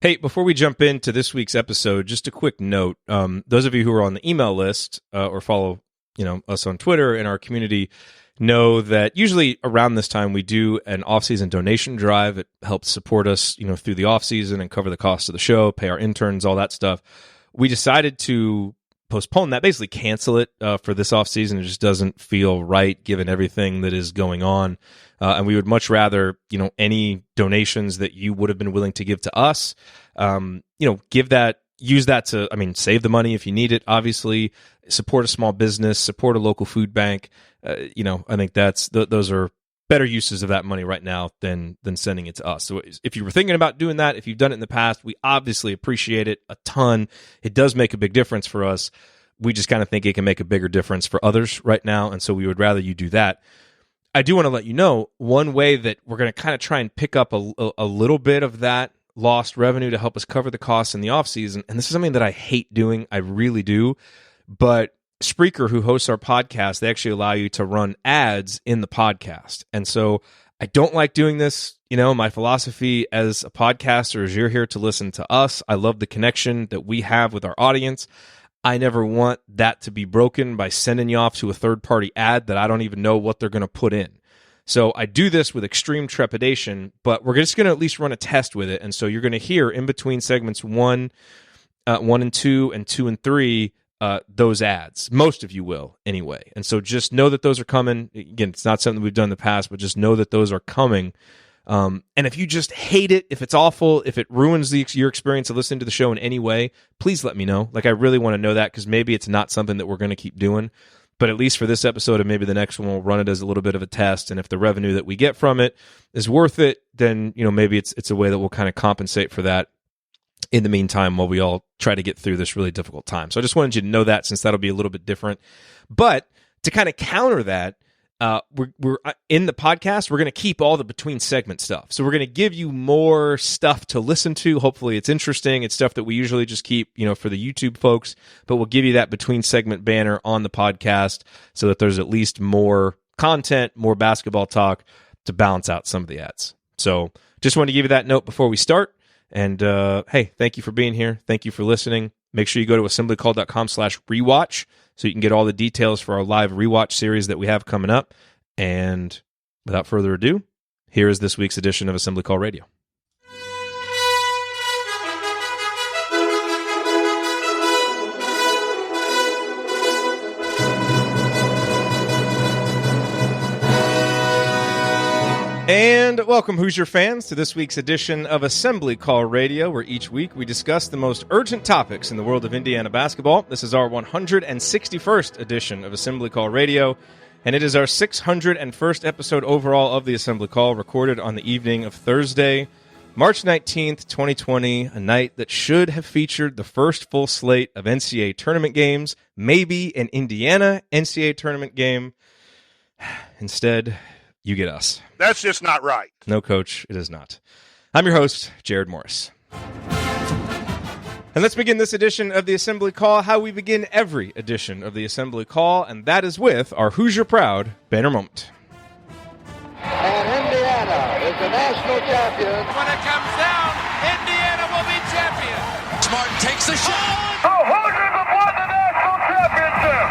Hey, before we jump into this week's episode, just a quick note. Those of you who are on the email list or follow us on Twitter in our community know that usually around this time we do an off-season donation drive. It helps support us through the off-season and cover the cost of the show, pay our interns, all that stuff. We decided to postpone that, basically cancel it for this off-season. It just doesn't feel right given everything that is going on. And we would much rather, any donations that you would have been willing to give to us, use that to, save the money if you need it, obviously, support a small business, support a local food bank. I think those are better uses of that money right now than sending it to us. So if you were thinking about doing that, if you've done it in the past, we obviously appreciate it a ton. It does make a big difference for us. We just kind of think it can make a bigger difference for others right now, and so we would rather you do that. I do want to let you know one way that we're going to kind of try and pick up a little bit of that lost revenue to help us cover the costs in the offseason, and this is something that I hate doing. I really do. But Spreaker, who hosts our podcast, they actually allow you to run ads in the podcast. And so I don't like doing this. My philosophy as a podcaster is you're here to listen to us. I love the connection that we have with our audience. I never want that to be broken by sending you off to a third-party ad that I don't even know what they're going to put in. So I do this with extreme trepidation, but we're just going to at least run a test with it. And so you're going to hear in between segments 1 and 2 and 2 and 3 those ads. Most of you will anyway. And so just know that those are coming. Again, it's not something we've done in the past, but just know that those are coming. And if you just hate it, if it's awful, if it ruins your experience of listening to the show in any way, please let me know. I really want to know that, because maybe it's not something that we're going to keep doing. But at least for this episode and maybe the next one, we'll run it as a little bit of a test. And if the revenue that we get from it is worth it, then maybe it's a way that we'll kind of compensate for that in the meantime while we all try to get through this really difficult time. So I just wanted you to know that, since that'll be a little bit different. But to kind of counter that, we're in the podcast, we're going to keep all the between segment stuff. So we're going to give you more stuff to listen to. Hopefully it's interesting. It's stuff that we usually just keep, for the YouTube folks, but we'll give you that between segment banner on the podcast so that there's at least more content, more basketball talk to balance out some of the ads. So just wanted to give you that note before we start. And hey, thank you for being here. Thank you for listening. Make sure you go to assemblycall.com/rewatch so you can get all the details for our live rewatch series that we have coming up. And without further ado, here is this week's edition of Assembly Call Radio. And welcome, Hoosier fans, to this week's edition of Assembly Call Radio, where each week we discuss the most urgent topics in the world of Indiana basketball. This is our 161st edition of Assembly Call Radio, and it is our 601st episode overall of the Assembly Call, recorded on the evening of Thursday, March 19th, 2020, a night that should have featured the first full slate of NCAA tournament games, maybe an Indiana NCAA tournament game. Instead, you get us. That's just not right. No, Coach, it is not. I'm your host, Jerod Morris. And let's begin this edition of the Assembly Call how we begin every edition of the Assembly Call, and that is with our Hoosier Proud banner moment. And Indiana is the national champion. When it comes down, Indiana will be champion. Smart takes the shot. The Hoosiers have won the national championship.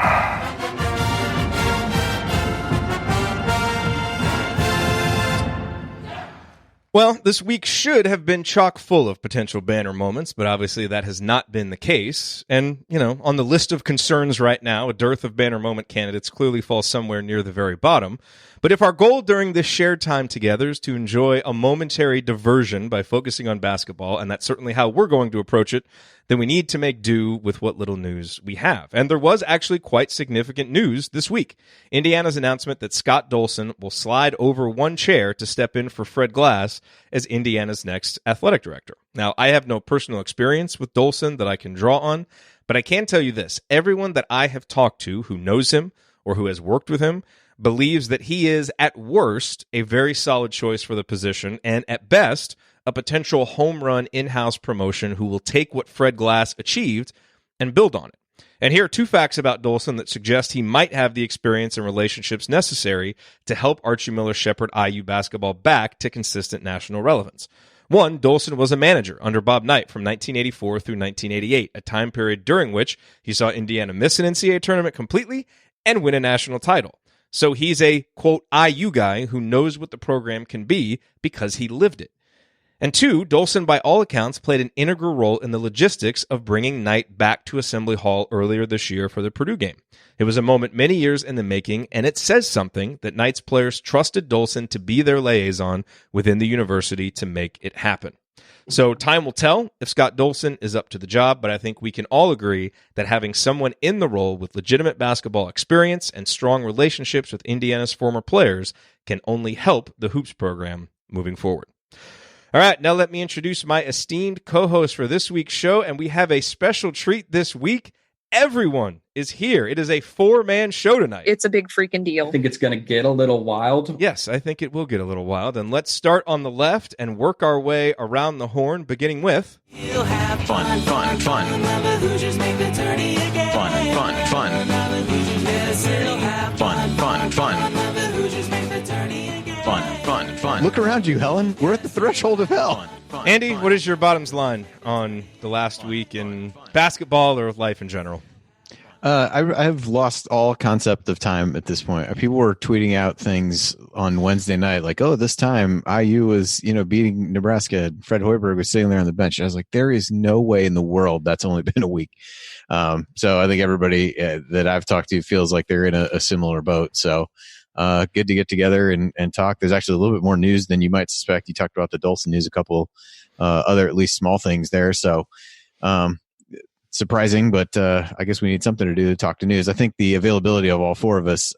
Well, this week should have been chock full of potential banner moments, but obviously that has not been the case. And, on the list of concerns right now, a dearth of banner moment candidates clearly falls somewhere near the very bottom. But if our goal during this shared time together is to enjoy a momentary diversion by focusing on basketball, and that's certainly how we're going to approach it, then we need to make do with what little news we have. And there was actually quite significant news this week. Indiana's announcement that Scott Dolson will slide over one chair to step in for Fred Glass as Indiana's next athletic director. Now, I have no personal experience with Dolson that I can draw on, but I can tell you this. Everyone that I have talked to who knows him or who has worked with him believes that he is, at worst, a very solid choice for the position, and at best, a potential home run in-house promotion who will take what Fred Glass achieved and build on it. And here are two facts about Dolson that suggest he might have the experience and relationships necessary to help Archie Miller shepherd IU basketball back to consistent national relevance. One, Dolson was a manager under Bob Knight from 1984 through 1988, a time period during which he saw Indiana miss an NCAA tournament completely and win a national title. So he's a, quote, IU guy who knows what the program can be because he lived it. And two, Dolson, by all accounts, played an integral role in the logistics of bringing Knight back to Assembly Hall earlier this year for the Purdue game. It was a moment many years in the making, and it says something that Knight's players trusted Dolson to be their liaison within the university to make it happen. So time will tell if Scott Dolson is up to the job, but I think we can all agree that having someone in the role with legitimate basketball experience and strong relationships with Indiana's former players can only help the Hoops program moving forward. All right, now let me introduce my esteemed co-host for this week's show, and we have a special treat this week. Everyone is here. It is a 4-man show tonight. It's a big freaking deal. I think it's going to get a little wild. Yes, I think it will get a little wild. And let's start on the left and work our way around the horn, beginning with... You'll have fun, fun, fun. The Hoosiers make the tourney again. Fun, fun, fun. Yes, you'll have fun, fun, fun. The Hoosiers make the tourney again. Fun, fun, fun. Look around you, Helen. We're at the threshold of hell. Andy, what is your bottoms line on the last week in basketball or life in general? I've lost all concept of time at this point. People were tweeting out things on Wednesday night like, oh, this time IU was, beating Nebraska. Fred Hoiberg was sitting there on the bench. I was like, there is no way in the world that's only been a week. So I think everybody that I've talked to feels like they're in a similar boat. So good to get together and talk. There's actually a little bit more news than you might suspect. You talked about the Dolson news, a couple other at least small things there. So surprising, but I guess we need something to do to talk to news. I think the availability of all four of us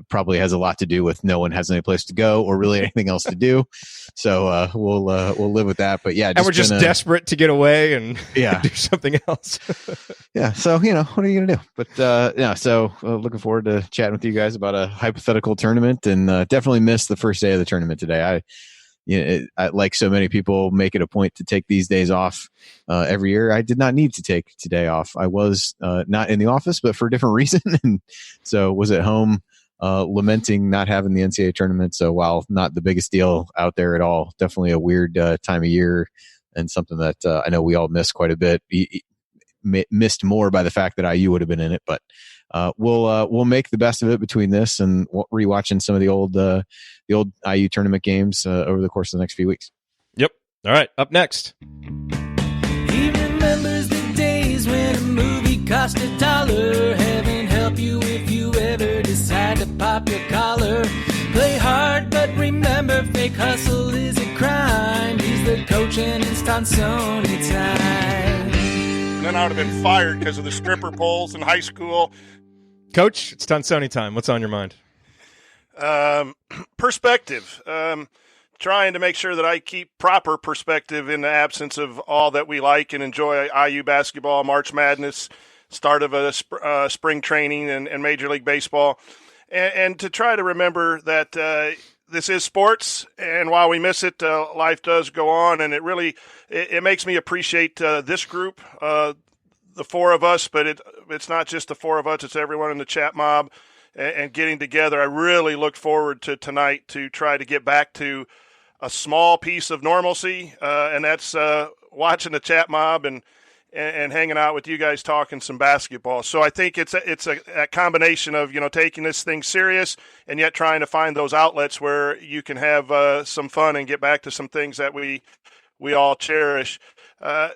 probably has a lot to do with no one has any place to go or really anything else to do. So we'll live with that. But yeah, and we're just desperate to get away and do something else. Yeah. So what are you gonna do? But so looking forward to chatting with you guys about a hypothetical tournament, and definitely missed the first day of the tournament today. I like so many people make it a point to take these days off every year. I did not need to take today off. I was not in the office, but for a different reason. And so was at home lamenting not having the NCAA tournament. So while not the biggest deal out there at all, definitely a weird time of year and something that I know we all miss quite a bit. Missed more by the fact that IU would have been in it, but we'll make the best of it between this and rewatching some of the old IU tournament games over the course of the next few weeks. Yep. All right. Up next. He remembers the days when a movie cost $1. Heaven help you if you ever decide to pop your collar. Play hard, but remember, fake hustle is a crime. He's the coach and it's Tonsoni time. And then I would have been fired because of the stripper poles in high school. Coach, it's Tonsoni time. What's on your mind? Perspective. Trying to make sure that I keep proper perspective in the absence of all that we like and enjoy IU basketball, March Madness, start of a spring training and Major League Baseball. And to try to remember that this is sports, and while we miss it, life does go on, and it makes me appreciate this group, the four of us, but it's not just the four of us, it's everyone in the chat mob and getting together. I really look forward to tonight to try to get back to a small piece of normalcy, and that's watching the chat mob and hanging out with you guys talking some basketball. So I think it's a combination of, taking this thing serious and yet trying to find those outlets where you can have some fun and get back to some things that we all cherish.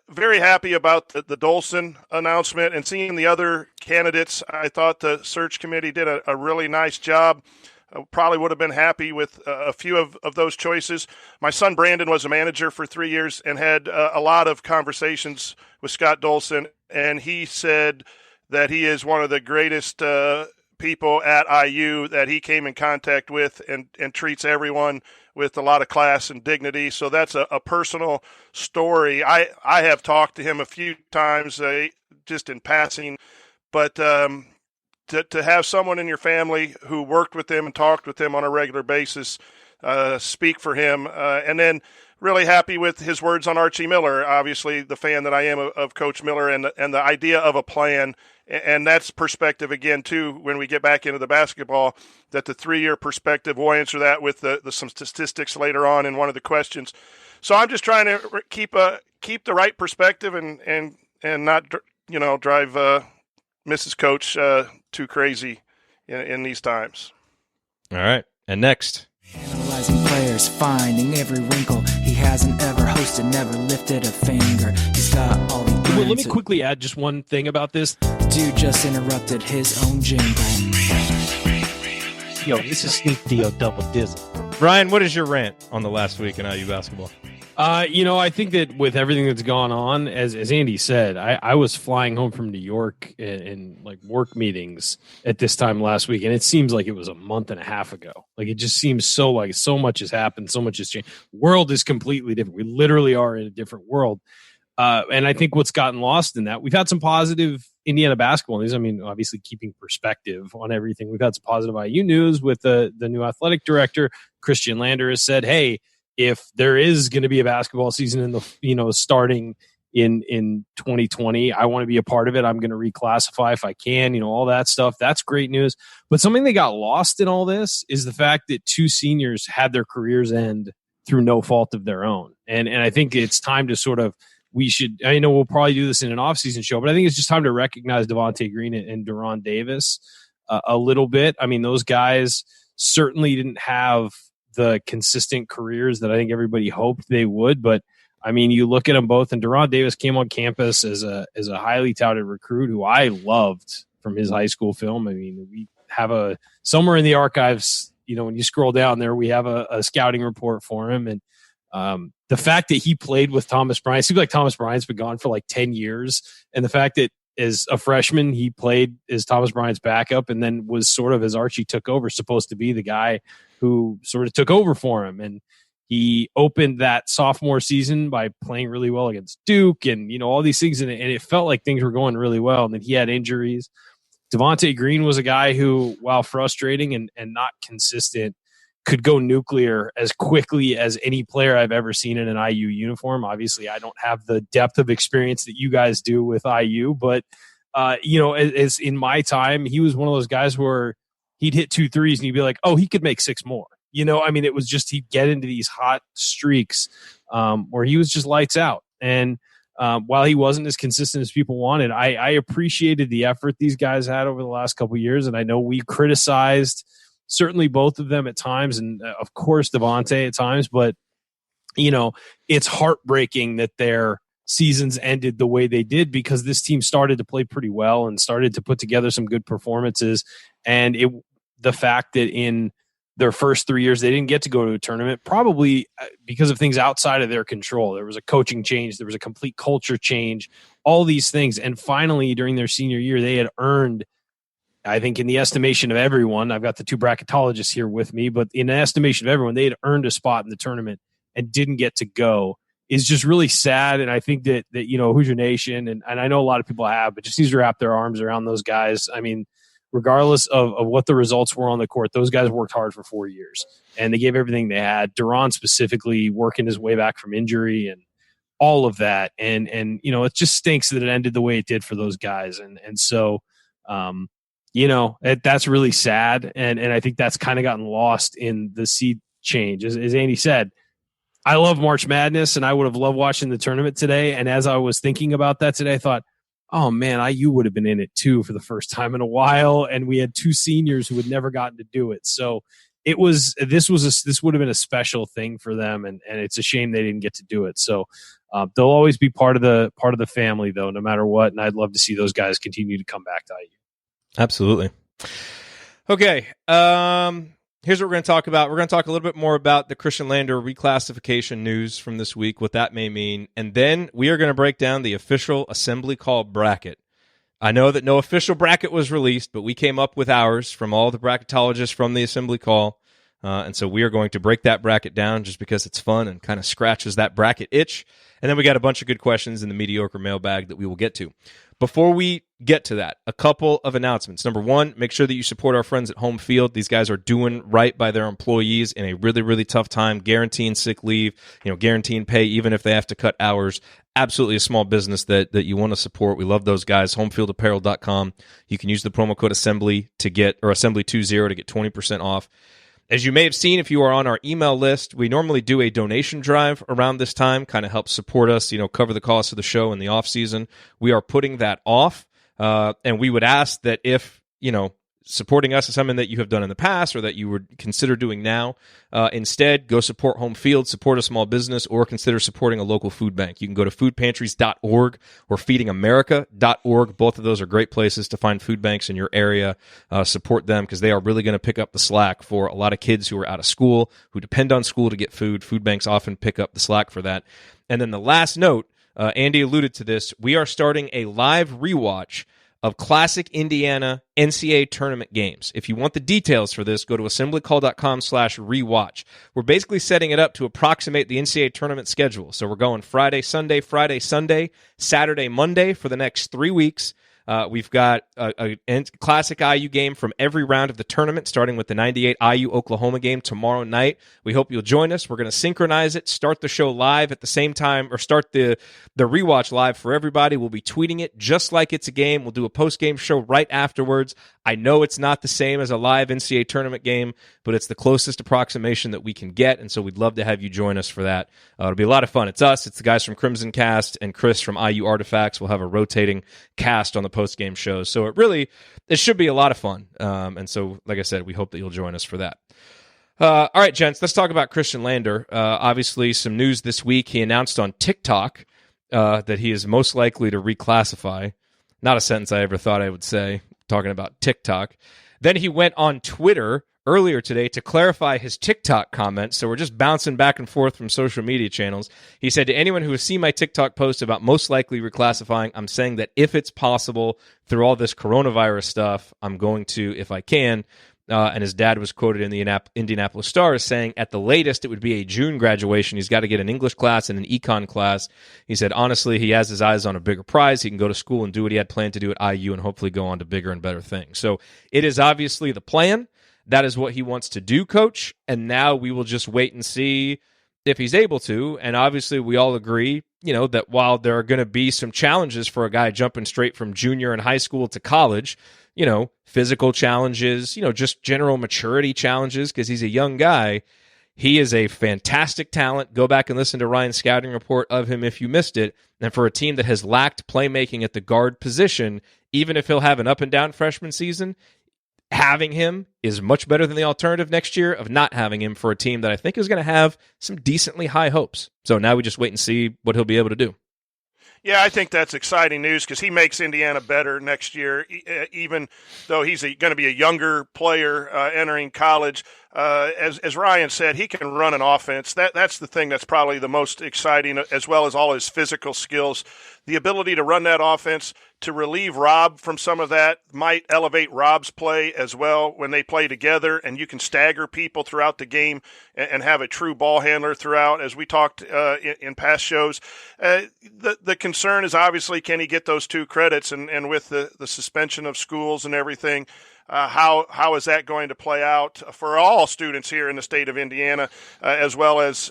Very happy about the Dolson announcement and seeing the other candidates. I thought the search committee did a really nice job. I probably would have been happy with a few of those choices. My son Brandon was a manager for 3 years and had a lot of conversations with Scott Dolson, and he said that he is one of the greatest people at IU that he came in contact with and treats everyone with a lot of class and dignity. So that's a personal story. I have talked to him a few times just in passing, but to have someone in your family who worked with him and talked with him on a regular basis speak for him. And then really happy with his words on Archie Miller, obviously the fan that I am of Coach Miller and the idea of a plan. And that's perspective again, too, when we get back into the basketball, that the 3-year perspective, we'll answer that with some statistics later on in one of the questions. So I'm just trying to keep the right perspective and not drive Mrs. Coach too crazy in these times. All right, and next. Analyzing players, finding every wrinkle. He hasn't ever hosted, never lifted a finger. He's got all the Well, let me answers. quickly add just one thing about this. Dude just interrupted his own jingle. Yo, this is Sneak Dio Double Dizzle. Ryan, what is your rant on the last week in IU basketball? I think that with everything that's gone on, as Andy said, I was flying home from New York in like work meetings at this time last week, and it seems like it was a month and a half ago. Like, it just seems so much has happened, so much has changed. World is completely different. We literally are in a different world. And I think what's gotten lost in that, we've had some positive Indiana basketball news. I mean, obviously keeping perspective on everything. We've had some positive IU news with the new athletic director. Khristian Lander has said, hey, if there is going to be a basketball season in the, starting in 2020, I want to be a part of it. I'm going to reclassify if I can, all that stuff. That's great news. But something that got lost in all this is the fact that two seniors had their careers end through no fault of their own. And I think it's time to sort of, I know we'll probably do this in an off-season show, but I think it's just time to recognize Devontae Green and Deron Davis a little bit. I mean, those guys certainly didn't have the consistent careers that I think everybody hoped they would. But I mean, you look at them both, and Deron Davis came on campus as a highly touted recruit who I loved from his high school film. I mean, we have somewhere in the archives, when you scroll down there, we have a scouting report for him. And the fact that he played with Thomas Bryant, it seems like Thomas Bryant's been gone for like 10 years. And the fact that as a freshman, he played as Thomas Bryant's backup and then was sort of, as Archie took over, supposed to be the guy who sort of took over for him. And he opened that sophomore season by playing really well against Duke and, all these things. And it felt like things were going really well. And then he had injuries. Devontae Green was a guy who, while frustrating and not consistent, could go nuclear as quickly as any player I've ever seen in an IU uniform. Obviously, I don't have the depth of experience that you guys do with IU, but, as in my time, he was one of those guys where he'd hit 2 threes and you'd be like, oh, he could make 6 more. It was just, he'd get into these hot streaks where he was just lights out. And while he wasn't as consistent as people wanted, I appreciated the effort these guys had over the last couple of years. And I know we criticized certainly both of them at times, and of course Devontae at times, but it's heartbreaking that their seasons ended the way they did, because this team started to play pretty well and started to put together some good performances. And the fact that in their first 3 years they didn't get to go to a tournament, probably because of things outside of their control. There was a coaching change, there was a complete culture change, all these things. And finally, during their senior year, they had earned, I think, in the estimation of everyone, I've got the two bracketologists here with me, but in the estimation of everyone, they had earned a spot in the tournament and didn't get to go, is just really sad. And I think that Hoosier Nation, and I know a lot of people have, but just needs to wrap their arms around those guys. I mean, regardless of what the results were on the court, those guys worked hard for 4 years, and they gave everything they had. Deron specifically working his way back from injury and all of that. And it just stinks that it ended the way it did for those guys. And so, that's really sad. And I think that's kind of gotten lost in the seed change. As Andy said, I love March Madness, and I would have loved watching the tournament today. And as I was thinking about that today, I thought, oh man, IU would have been in it too for the first time in a while. And we had 2 seniors who had never gotten to do it. So this would have been a special thing for them. And it's a shame they didn't get to do it. So they'll always be part of the family though, no matter what. And I'd love to see those guys continue to come back to IU. Absolutely. Okay. Here's what we're going to talk about. We're going to talk a little bit more about the Khristian Lander reclassification news from this week, what that may mean. And then we are going to break down the official Assembly Call bracket. I know that no official bracket was released, but we came up with ours from all the bracketologists from the Assembly Call. And so we are going to break that bracket down just because it's fun and kind of scratches that bracket itch. And then we got a bunch of good questions in the Mediocre mailbag that we will get to. Before we get to that, a couple of announcements. Number one, make sure that you support our friends at Home Field. These guys are doing right by their employees in a really, really tough time, guaranteeing sick leave, guaranteeing pay even if they have to cut hours. Absolutely a small business that you want to support. We love those guys. Homefieldapparel.com. You can use the promo code Assembly to get, or Assembly20 to get 20% off. As you may have seen, if you are on our email list, we normally do a donation drive around this time, kind of help support us, cover the cost of the show in the off season. We are putting that off, and we would ask that if, supporting us is something that you have done in the past or that you would consider doing now, instead, go support home field, support a small business, or consider supporting a local food bank. You can go to foodpantries.org or feedingamerica.org. Both of those are great places to find food banks in your area. Support them because they are really going to pick up the slack for a lot of kids who are out of school, who depend on school to get food. Food banks often pick up the slack for that. And then the last note, Andy alluded to this, we are starting a live rewatch of classic Indiana NCAA tournament games. If you want the details for this, go to assemblycall.com/rewatch. We're basically setting it up to approximate the NCAA tournament schedule. So we're going Friday, Sunday, Saturday, Monday for the next 3 weeks. We've got a classic IU game from every round of the tournament, starting with the 98 IU-Oklahoma game tomorrow night. We hope you'll join us. We're going to synchronize it, start the show live at the same time, or start the rewatch live for everybody. We'll be tweeting it just like it's a game. We'll do a post-game show right afterwards. I know it's not the same as a live NCAA tournament game, but it's the closest approximation that we can get, and so we'd love to have you join us for that. It'll be a lot of fun. It's us. It's the guys from Crimson Cast and Chris from IU Artifacts. We'll have a rotating cast on the post-game shows, so it should be a lot of fun. And so, like I said, we hope that you'll join us for that. All right, gents, let's talk about Khristian Lander. Obviously, some news this week. He announced on TikTok that he is most likely to reclassify. Not a sentence I ever thought I would say, talking about TikTok. Then he went on Twitter earlier today to clarify his TikTok comments, so we're just bouncing back and forth from social media channels. He said, to anyone who has seen my TikTok post about most likely reclassifying, I'm saying that if it's possible through all this coronavirus stuff, I'm going to, if I can. And his dad was quoted in the Indianapolis Star as saying, at the latest, it would be a June graduation. He's got to get an English class and an econ class. He said, honestly, he has his eyes on a bigger prize. He can go to school and do what he had planned to do at IU and hopefully go on to bigger and better things. So it is obviously the plan. That is what he wants to do, Coach. And now we will just wait and see if he's able to. And obviously we all agree, that while there are going to be some challenges for a guy jumping straight from junior in high school to college, physical challenges, just general maturity challenges, because he's a young guy. He is a fantastic talent. Go back and listen to Ryan's scouting report of him if you missed it. And for a team that has lacked playmaking at the guard position, even if he'll have an up and down freshman season, having him is much better than the alternative next year of not having him for a team that I think is going to have some decently high hopes. So now we just wait and see what he'll be able to do. Yeah, I think that's exciting news because he makes Indiana better next year, even though he's going to be a younger player entering college. As Ryan said, he can run an offense. That's the thing that's probably the most exciting, as well as all his physical skills. The ability to run that offense, to relieve Rob from some of that, might elevate Rob's play as well when they play together, and you can stagger people throughout the game and have a true ball handler throughout, as we talked in past shows. The concern is obviously, can he get those 2 credits, and with the suspension of schools and everything, how is that going to play out for all students here in the state of Indiana, as well as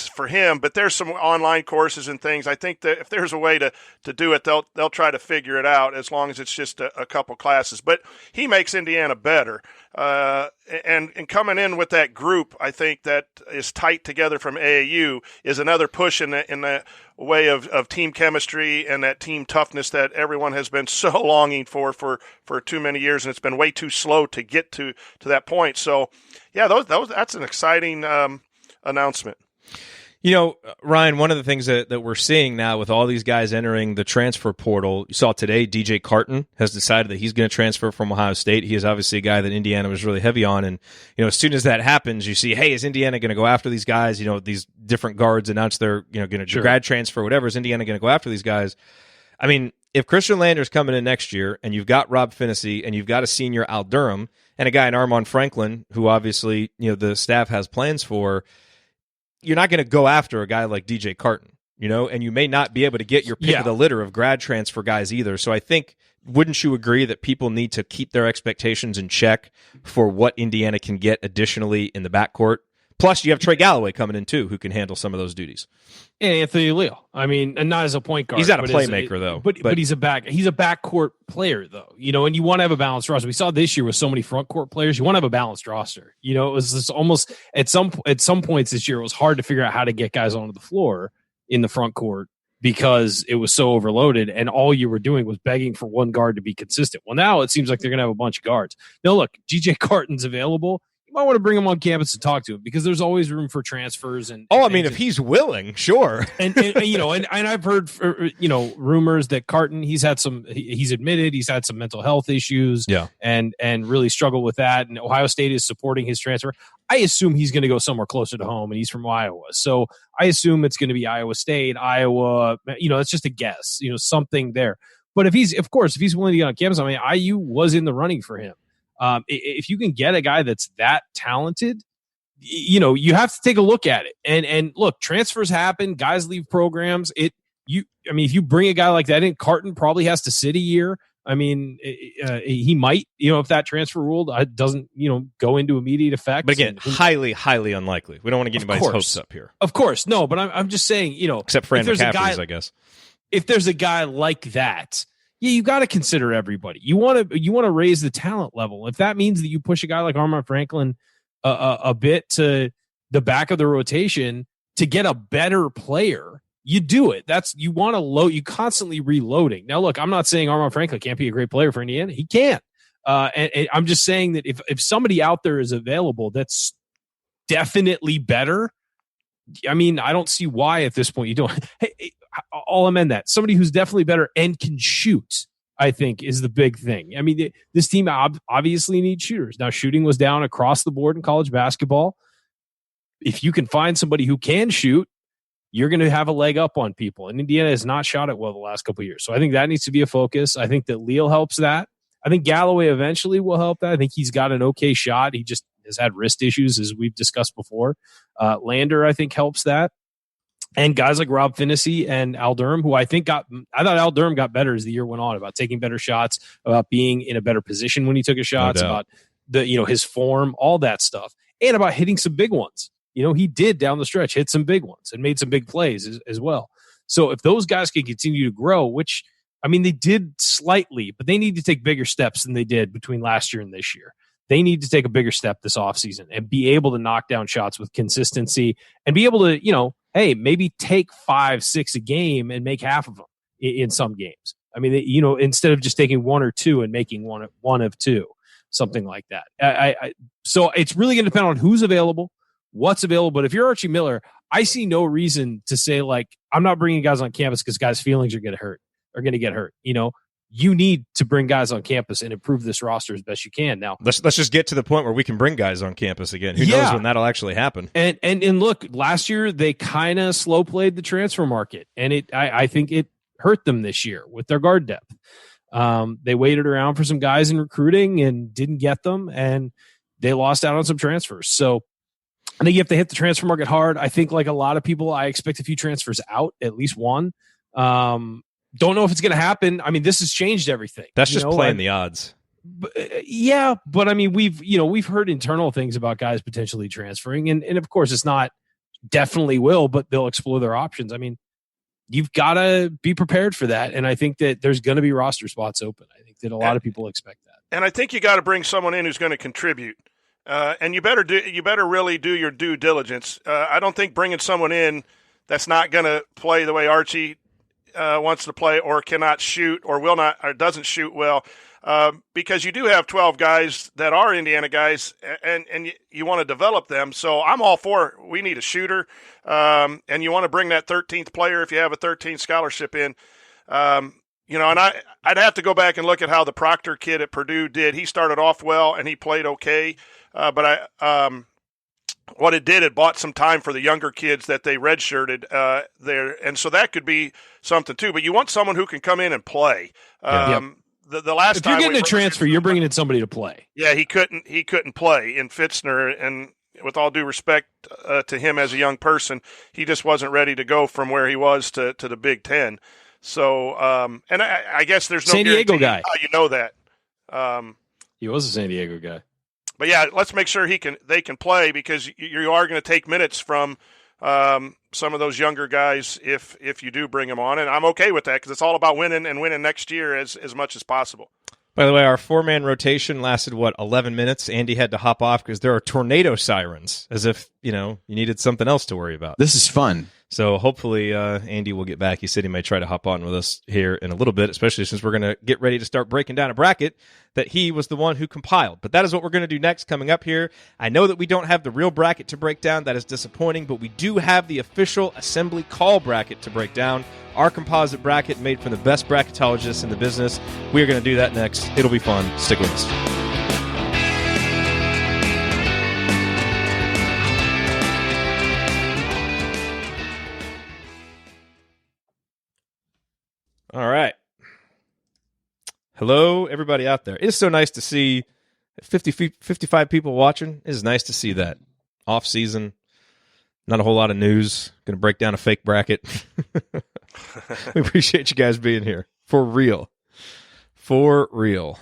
for him? But there's some online courses and things. I think that if there's a way to do it, they'll try to figure it out, as long as it's just a couple classes. But he makes Indiana better. And coming in with that group, I think that is tight together from AAU is another push in the way of team chemistry and that team toughness that everyone has been so longing for too many years, and it's been way too slow to get to that point. So, yeah, that's an exciting announcement. Ryan, one of the things that we're seeing now with all these guys entering the transfer portal, you saw today DJ Carton has decided that he's going to transfer from Ohio State. He is obviously a guy that Indiana was really heavy on. And, as soon as that happens, you see, hey, is Indiana going to go after these guys? These different guards announce they're going to grad transfer, whatever. Is Indiana going to go after these guys? I mean, if Khristian Lander's coming in next year and you've got Rob Finney and you've got a senior Al Durham and a guy in Armand Franklin, who obviously, the staff has plans for, you're not going to go after a guy like DJ Carton, and you may not be able to get your pick of the litter of grad transfer guys either. So I think, wouldn't you agree that people need to keep their expectations in check for what Indiana can get additionally in the backcourt? Plus, you have Trey Galloway coming in too, who can handle some of those duties. And Anthony Leo. I mean, and not as a point guard. He's not a playmaker, though. But he's a backcourt player, though. And you want to have a balanced roster. We saw this year with so many front court players. You want to have a balanced roster. It was just almost at some points this year, it was hard to figure out how to get guys onto the floor in the front court because it was so overloaded, and all you were doing was begging for one guard to be consistent. Well, now it seems like they're going to have a bunch of guards. Now, look, G.J. Carton's available. You might want to bring him on campus and talk to him because there's always room for transfers. If he's willing, sure. and I've heard rumors that Carton, he's admitted he's had some mental health issues, and really struggled with that. And Ohio State is supporting his transfer. I assume he's going to go somewhere closer to home, and he's from Iowa, so I assume it's going to be Iowa State, Iowa. It's just a guess. Something there. But if he's willing to get on campus, I mean, IU was in the running for him. If you can get a guy that's that talented, you have to take a look at it. And look, transfers happen. Guys leave programs. If you bring a guy like that in, Carton probably has to sit a year. I mean, he might, if that transfer rule doesn't, go into immediate effect. But again, highly, highly unlikely. We don't want to get anybody's hopes up here. Of course, no. But I'm just saying, except Fran McCaffrey's, I guess. If there's a guy like that. Yeah, you got to consider everybody. You want to raise the talent level. If that means that you push a guy like Armand Franklin a bit to the back of the rotation to get a better player, you do it. You want to load. You constantly reloading. Now, look, I'm not saying Armand Franklin can't be a great player for Indiana. He can. And I'm just saying that if somebody out there is available that's definitely better, I mean, I don't see why at this point you don't. Hey, I'll amend that. Somebody who's definitely better and can shoot, I think, is the big thing. I mean, this team obviously needs shooters. Now, shooting was down across the board in college basketball. If you can find somebody who can shoot, you're going to have a leg up on people. And Indiana has not shot it well the last couple of years. So I think that needs to be a focus. I think that Leal helps that. I think Galloway eventually will help that. I think he's got an okay shot. He just has had wrist issues, as we've discussed before. Lander, I think, helps that. And guys like Rob Finney and Al Durham, who I thought Al Durham got better as the year went on, about taking better shots, about being in a better position when he took his shots, about his form, all that stuff, and about hitting some big ones. He did down the stretch hit some big ones and made some big plays as well. So if those guys can continue to grow, which I mean they did slightly, but they need to take bigger steps than they did between last year and this year. They need to take a bigger step this offseason and be able to knock down shots with consistency and be able to, hey, maybe take 5-6 a game and make half of them in some games. I mean, instead of just taking one or two and making one of two, something like that. So it's really going to depend on who's available, what's available. But if you're Archie Miller, I see no reason to say, like, I'm not bringing guys on campus because guys' feelings are going to get hurt. You need to bring guys on campus and improve this roster as best you can. Now, let's just get to the point where we can bring guys on campus again. Who knows when that'll actually happen? And look, last year they kind of slow played the transfer market, and I think it hurt them this year with their guard depth. They waited around for some guys in recruiting and didn't get them, and they lost out on some transfers. So I think you have to hit the transfer market hard. I think, like a lot of people, I expect a few transfers out, at least one. Don't know if it's going to happen. I mean, this has changed everything. That's just playing the odds. But I mean, we've heard internal things about guys potentially transferring, and of course, it's not definitely will, but they'll explore their options. I mean, you've got to be prepared for that, and I think that there's going to be roster spots open. I think that a lot of people expect that, and I think you got to bring someone in who's going to contribute. And you better really do your due diligence. I don't think bringing someone in that's not going to play the way Archie wants to play, or cannot shoot, or will not, or doesn't shoot well, because you do have 12 guys that are Indiana guys, and you want to develop them. So I'm all for, we need a shooter, and you want to bring that 13th player if you have a 13th scholarship in. And I'd have to go back and look at how the Proctor kid at Purdue did. He started off well and he played okay, but what it did, it bought some time for the younger kids that they redshirted there, and so that could be something too. But you want someone who can come in and play. The last time if you're getting a transfer, you're bringing in somebody to play. Yeah, he couldn't play in Fitzner, and with all due respect to him as a young person, he just wasn't ready to go from where he was to the Big Ten. So, and I guess there's no San Diego guy. how you know that. He was a San Diego guy. But yeah, let's make sure they can play, because you are going to take minutes from some of those younger guys if you do bring them on, and I'm okay with that, because it's all about winning and winning next year as much as possible. By the way, our 4-man rotation lasted 11 minutes. Andy had to hop off because there are tornado sirens, as if you needed something else to worry about. This is fun. So hopefully Andy will get back. He said he may try to hop on with us here in a little bit, especially since we're going to get ready to start breaking down a bracket that he was the one who compiled. But that is what we're going to do next coming up here. I know that we don't have the real bracket to break down. That is disappointing, but we do have the official Assembly Call bracket to break down. Our composite bracket made from the best bracketologists in the business. We are going to do that next. It'll be fun. Stick with us. All right. Hello, everybody out there. It is so nice to see 55 people watching. It is nice to see that. Off season, not a whole lot of news. Going to break down a fake bracket. We appreciate you guys being here. For real. For real.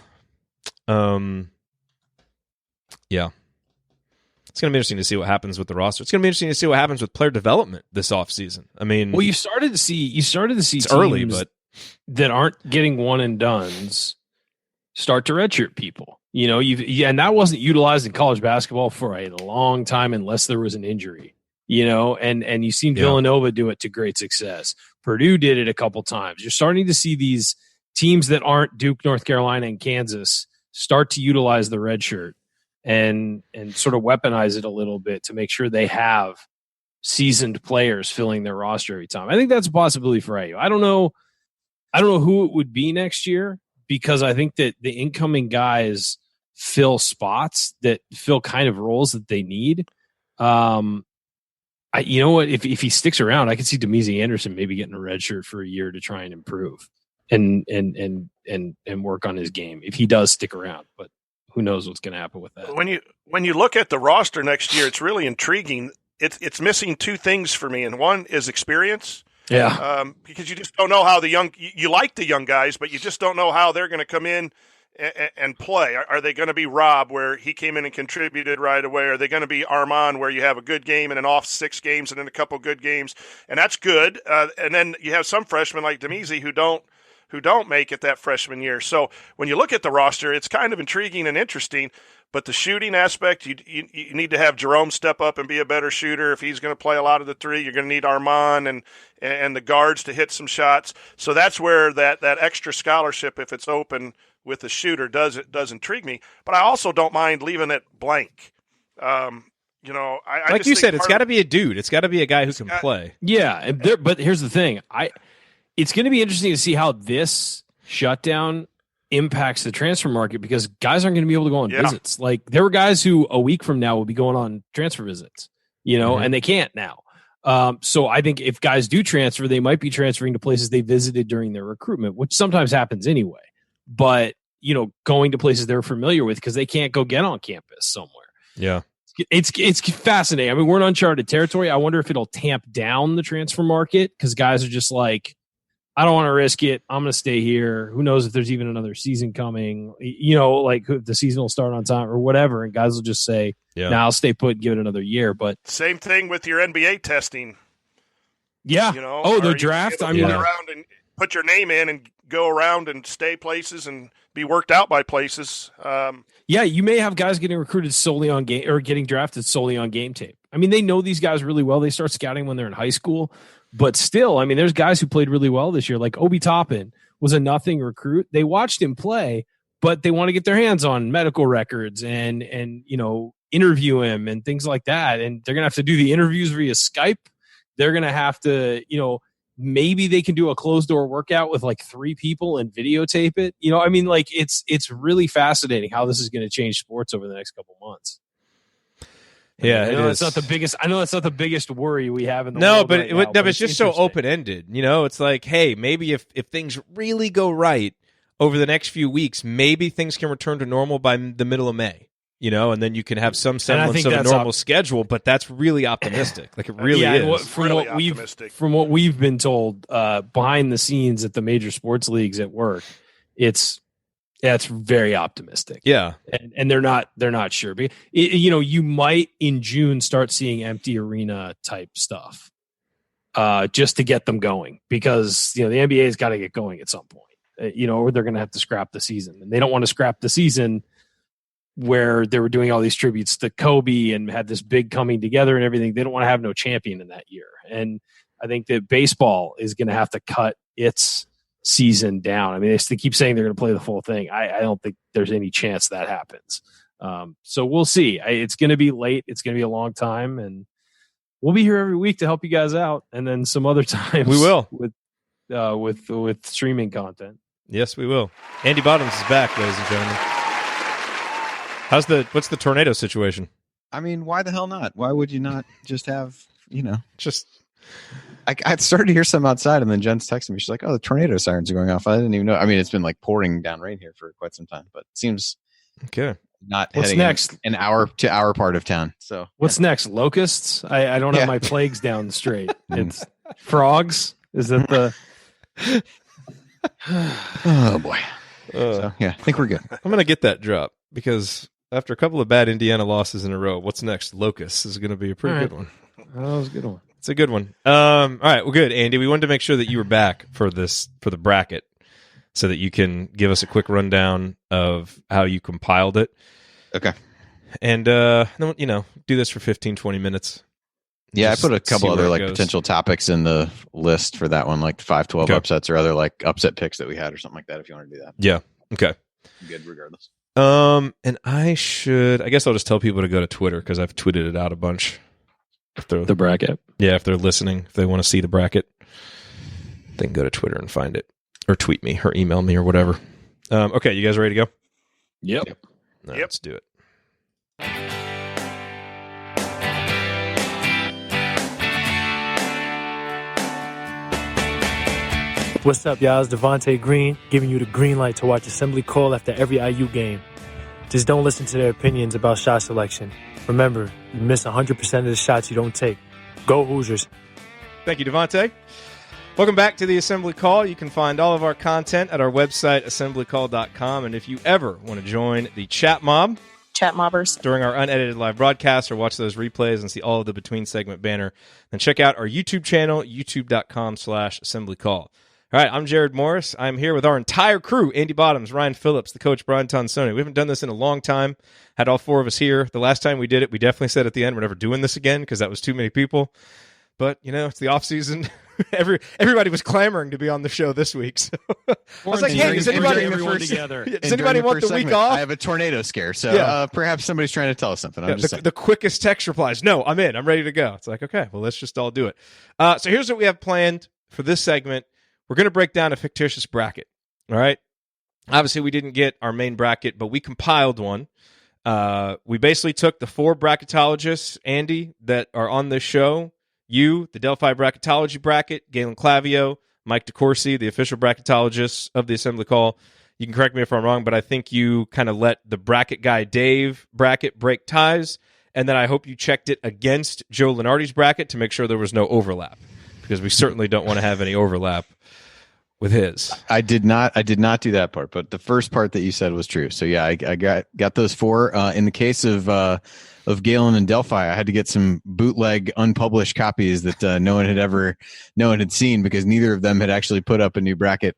Yeah. It's going to be interesting to see what happens with the roster. It's going to be interesting to see what happens with player development this offseason. I mean, well, you started to see it's teams early, but that aren't getting one and dones start to redshirt people. And that wasn't utilized in college basketball for a long time unless there was an injury. And you've seen Villanova do it to great success. Purdue did it a couple times. You're starting to see these teams that aren't Duke, North Carolina, and Kansas start to utilize the red shirt and sort of weaponize it a little bit to make sure they have seasoned players filling their roster every time. I think that's a possibility for IU. I don't know who it would be next year, because I think that the incoming guys fill spots that fill kind of roles that they need. You know what? If he sticks around, I could see Demezy Anderson maybe getting a red shirt for a year to try and improve and work on his game if he does stick around. But who knows what's going to happen with that? When you look at the roster next year, it's really intriguing. It's missing two things for me, and one is experience. Yeah. Because you just don't know how you like the young guys, but you just don't know how they're going to come in and play. Are they going to be Rob, where he came in and contributed right away? Are they going to be Armand, where you have a good game and an off 6 games and then a couple good games, and that's good. And then you have some freshmen like Demezy who don't make it that freshman year. So when you look at the roster, it's kind of intriguing and interesting. But the shooting aspect, you need to have Jerome step up and be a better shooter. If he's going to play a lot of the 3, you're going to need Armand and the guards to hit some shots. So that's where that extra scholarship, if it's open with the shooter, does intrigue me. But I also don't mind leaving it blank. I like you said, it's got to be a dude. It's got to be a guy who can play. Yeah, but here's the thing. It's going to be interesting to see how this shutdown impacts the transfer market, because guys aren't going to be able to go on visits. Like, there were guys who a week from now will be going on transfer visits, and they can't now. So I think if guys do transfer, they might be transferring to places they visited during their recruitment, which sometimes happens anyway. But, going to places they're familiar with because they can't go get on campus somewhere. Yeah. It's fascinating. I mean, we're in uncharted territory. I wonder if it'll tamp down the transfer market, because guys are just like, I don't want to risk it. I'm going to stay here. Who knows if there's even another season coming, like the season will start on time or whatever. And guys will just say, I'll stay put and give it another year. But same thing with your NBA testing. Yeah. The draft. I mean, around and put your name in and go around and stay places and be worked out by places. You may have guys getting recruited solely on game or getting drafted solely on game tape. I mean, they know these guys really well. They start scouting when they're in high school. But still, I mean, there's guys who played really well this year. Like Obi Toppin was a nothing recruit. They watched him play, but they want to get their hands on medical records and interview him and things like that. And they're going to have to do the interviews via Skype. They're going to have to, maybe they can do a closed door workout with like 3 people and videotape it. It's really fascinating how this is going to change sports over the next couple months. Yeah, I know that's not the biggest. I know that's not the biggest worry we have in the world. But it's just so open ended. It's like, hey, maybe if things really go right over the next few weeks, maybe things can return to normal by the middle of May. And then you can have some semblance of a normal schedule. But that's really optimistic. Like, it really is. From what we've been told behind the scenes at the major sports leagues at work, it's Yeah, it's very optimistic. Yeah, and they're not sure. But you might in June start seeing empty arena type stuff, just to get them going, because the NBA has got to get going at some point. Or they're going to have to scrap the season, and they don't want to scrap the season where they were doing all these tributes to Kobe and had this big coming together and everything. They don't want to have no champion in that year, and I think that baseball is going to have to cut its season down. I mean, they keep saying they're going to play the full thing. I don't think there's any chance that happens. So we'll see. It's going to be late. It's going to be a long time, and we'll be here every week to help you guys out. And then some other times we will with streaming content. Yes, we will. Andy Bottoms is back, ladies and gentlemen. What's the tornado situation? I mean, why the hell not? Why would you not just have, just... I started to hear some outside, and then Jen's texting me. She's like, "Oh, the tornado sirens are going off." I didn't even know. I mean, it's been like pouring down rain here for quite some time, but it seems okay. Not what's heading next? An hour to our part of town. So what's next? Locusts? I don't have my plagues down straight. It's frogs. Is that the? Oh boy. So yeah, I think we're good. I'm gonna get that drop because after a couple of bad Indiana losses in a row, what's next? Locusts is going to be a pretty good one. That was a good one. It's a good one. All right, well, good, Andy. We wanted to make sure that you were back for the bracket, so that you can give us a quick rundown of how you compiled it. Okay. And do this for 15, 20 minutes. Yeah, Just I put a couple other goes. potential topics in the list for that one, like 5-12 upsets or other upset picks that we had or something like that. If you want to do that. Yeah. Okay. Good, regardless. And I guess I'll just tell people to go to Twitter because I've tweeted it out a bunch. The bracket. Yeah, if they're listening, if they want to see the bracket, they can go to Twitter and find it, or tweet me, or email me, or whatever. Okay, you guys ready to go? Yep. All right, let's do it. What's up, y'all? It's Devontae Green giving you the green light to watch Assembly Call after every IU game. Just don't listen to their opinions about shot selection. Remember, you miss 100% of the shots you don't take. Go Hoosiers. Thank you, Devontae. Welcome back to the Assembly Call. You can find all of our content at our website, assemblycall.com. And if you ever want to join the chat mob, chat mobbers, during our unedited live broadcasts or watch those replays and see all of the between segment banner, then check out our YouTube channel, youtube.com/assemblycall. All right, I'm Jerod Morris. I'm here with our entire crew, Andy Bottoms, Ryan Phillips, the coach, Brian Tonsoni. We haven't done this in a long time. Had all four of us here. The last time we did it, we definitely said at the end, we're never doing this again because that was too many people. But, it's the off season. Everybody was clamoring to be on the show this week. So I was like, hey, does anybody want the week off? I have a tornado scare, so perhaps somebody's trying to tell us something. The quickest text replies, no, I'm in. I'm ready to go. It's like, okay, well, let's just all do it. So here's what we have planned for this segment. We're going to break down a fictitious bracket, all right? Obviously, we didn't get our main bracket, but we compiled one. We basically took the four bracketologists, Andy, that are on this show. You, the Delphi Bracketology bracket, Galen Clavio, Mike DeCourcy, the official bracketologist of the Assembly Call. You can correct me if I'm wrong, but I think you kind of let the bracket guy Dave bracket break ties, and then I hope you checked it against Joe Lenardi's bracket to make sure there was no overlap, because we certainly don't want to have any overlap with his. I did not do that part, but the first part that you said was true. So yeah, I got those four. In the case of Galen and Delphi, I had to get some bootleg unpublished copies that no one had seen, because neither of them had actually put up a new bracket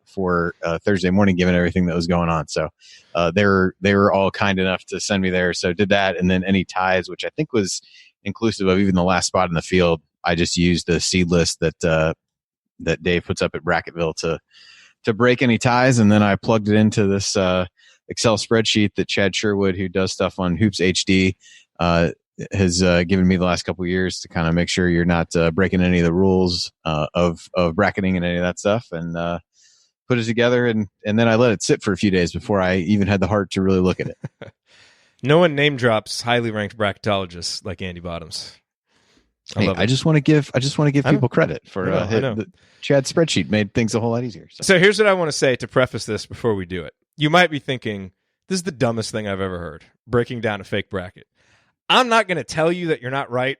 for Thursday morning, given everything that was going on. So they were all kind enough to send me there. So did that, and then any ties, which I think was inclusive of even the last spot in the field, I just used the seed list that Dave puts up at Bracketville to break any ties, and then I plugged it into this Excel spreadsheet that Chad Sherwood, who does stuff on Hoops HD, has given me the last couple of years to kind of make sure you're not breaking any of the rules of bracketing and any of that stuff, and put it together, and then I let it sit for a few days before I even had the heart to really look at it. No one name drops highly ranked bracketologists like Andy Bottoms. I just want to give people credit for the Chad's spreadsheet made things a whole lot easier. So here's what I want to say to preface this before we do it. You might be thinking, this is the dumbest thing I've ever heard, breaking down a fake bracket. I'm not going to tell you that you're not right.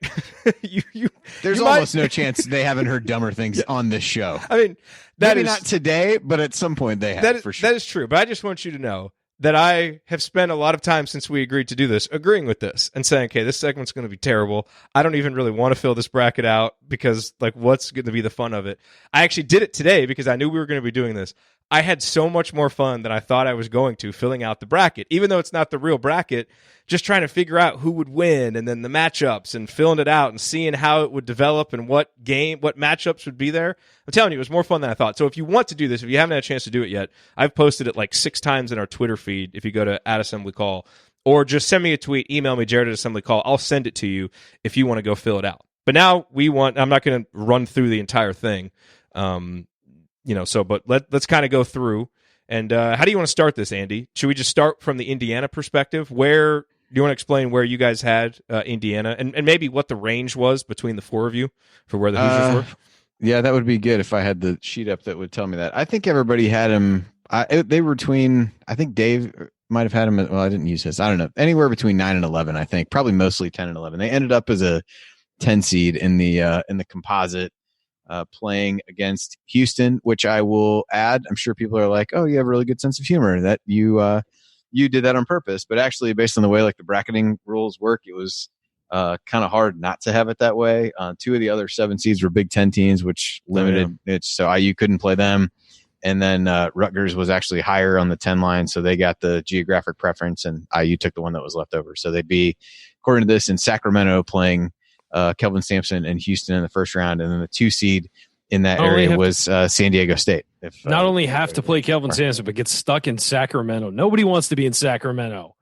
There's almost no chance they haven't heard dumber things on this show. I mean, maybe not today, but at some point they have, for sure. That is true. But I just want you to know that I have spent a lot of time since we agreed to do this, agreeing with this and saying, okay, this segment's going to be terrible. I don't even really want to fill this bracket out because, like, what's going to be the fun of it? I actually did it today because I knew we were going to be doing this. I had so much more fun than I thought I was going to filling out the bracket, even though it's not the real bracket, just trying to figure out who would win and then the matchups and filling it out and seeing how it would develop and what matchups would be there. I'm telling you, it was more fun than I thought. So if you want to do this, if you haven't had a chance to do it yet, I've posted it like 6 times in our Twitter feed. If you go to @AssemblyCall, or just send me a tweet, email me, Jerod @AssemblyCall. I'll send it to you if you want to go fill it out. But now I'm not going to run through the entire thing. But let's kind of go through. And how do you want to start this, Andy? Should we just start from the Indiana perspective? Where do you want to explain where you guys had Indiana and maybe what the range was between the 4 of you for where the Hoosiers were? Yeah, that would be good if I had the sheet up that would tell me that. I think everybody had him. They were between, I think Dave might have had him. Well, I didn't use his. I don't know. Anywhere between 9 and 11, I think. Probably mostly 10 and 11. They ended up as a 10 seed in the composite. Playing against Houston, which I will add. I'm sure people are like, "Oh, you have a really good sense of humor that you did that on purpose." But actually, based on the way like the bracketing rules work, it was kind of hard not to have it that way. 2 of the other 7 seeds were Big Ten teams, which limited it, so IU couldn't play them. And then Rutgers was actually higher on the 10 line, so they got the geographic preference, and IU took the one that was left over. So they'd be, according to this, in Sacramento playing Kelvin Sampson and Houston in the first round, and then the 2 seed in that area was San Diego State. Not only have to play Kelvin Sampson, but get stuck in Sacramento. Nobody wants to be in Sacramento.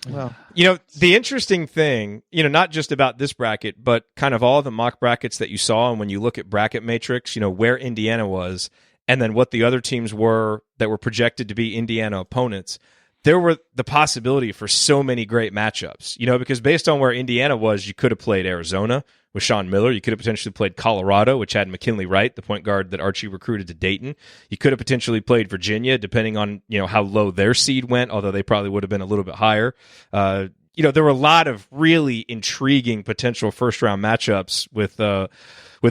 Well, the interesting thing, not just about this bracket, but kind of all the mock brackets that you saw, and when you look at bracket matrix, where Indiana was, and then what the other teams were that were projected to be Indiana opponents, there were the possibility for so many great matchups, because based on where Indiana was, you could have played Arizona with Sean Miller. You could have potentially played Colorado, which had McKinley Wright, the point guard that Archie recruited to Dayton. You could have potentially played Virginia, depending on, how low their seed went, although they probably would have been a little bit higher. There were a lot of really intriguing potential first-round matchups with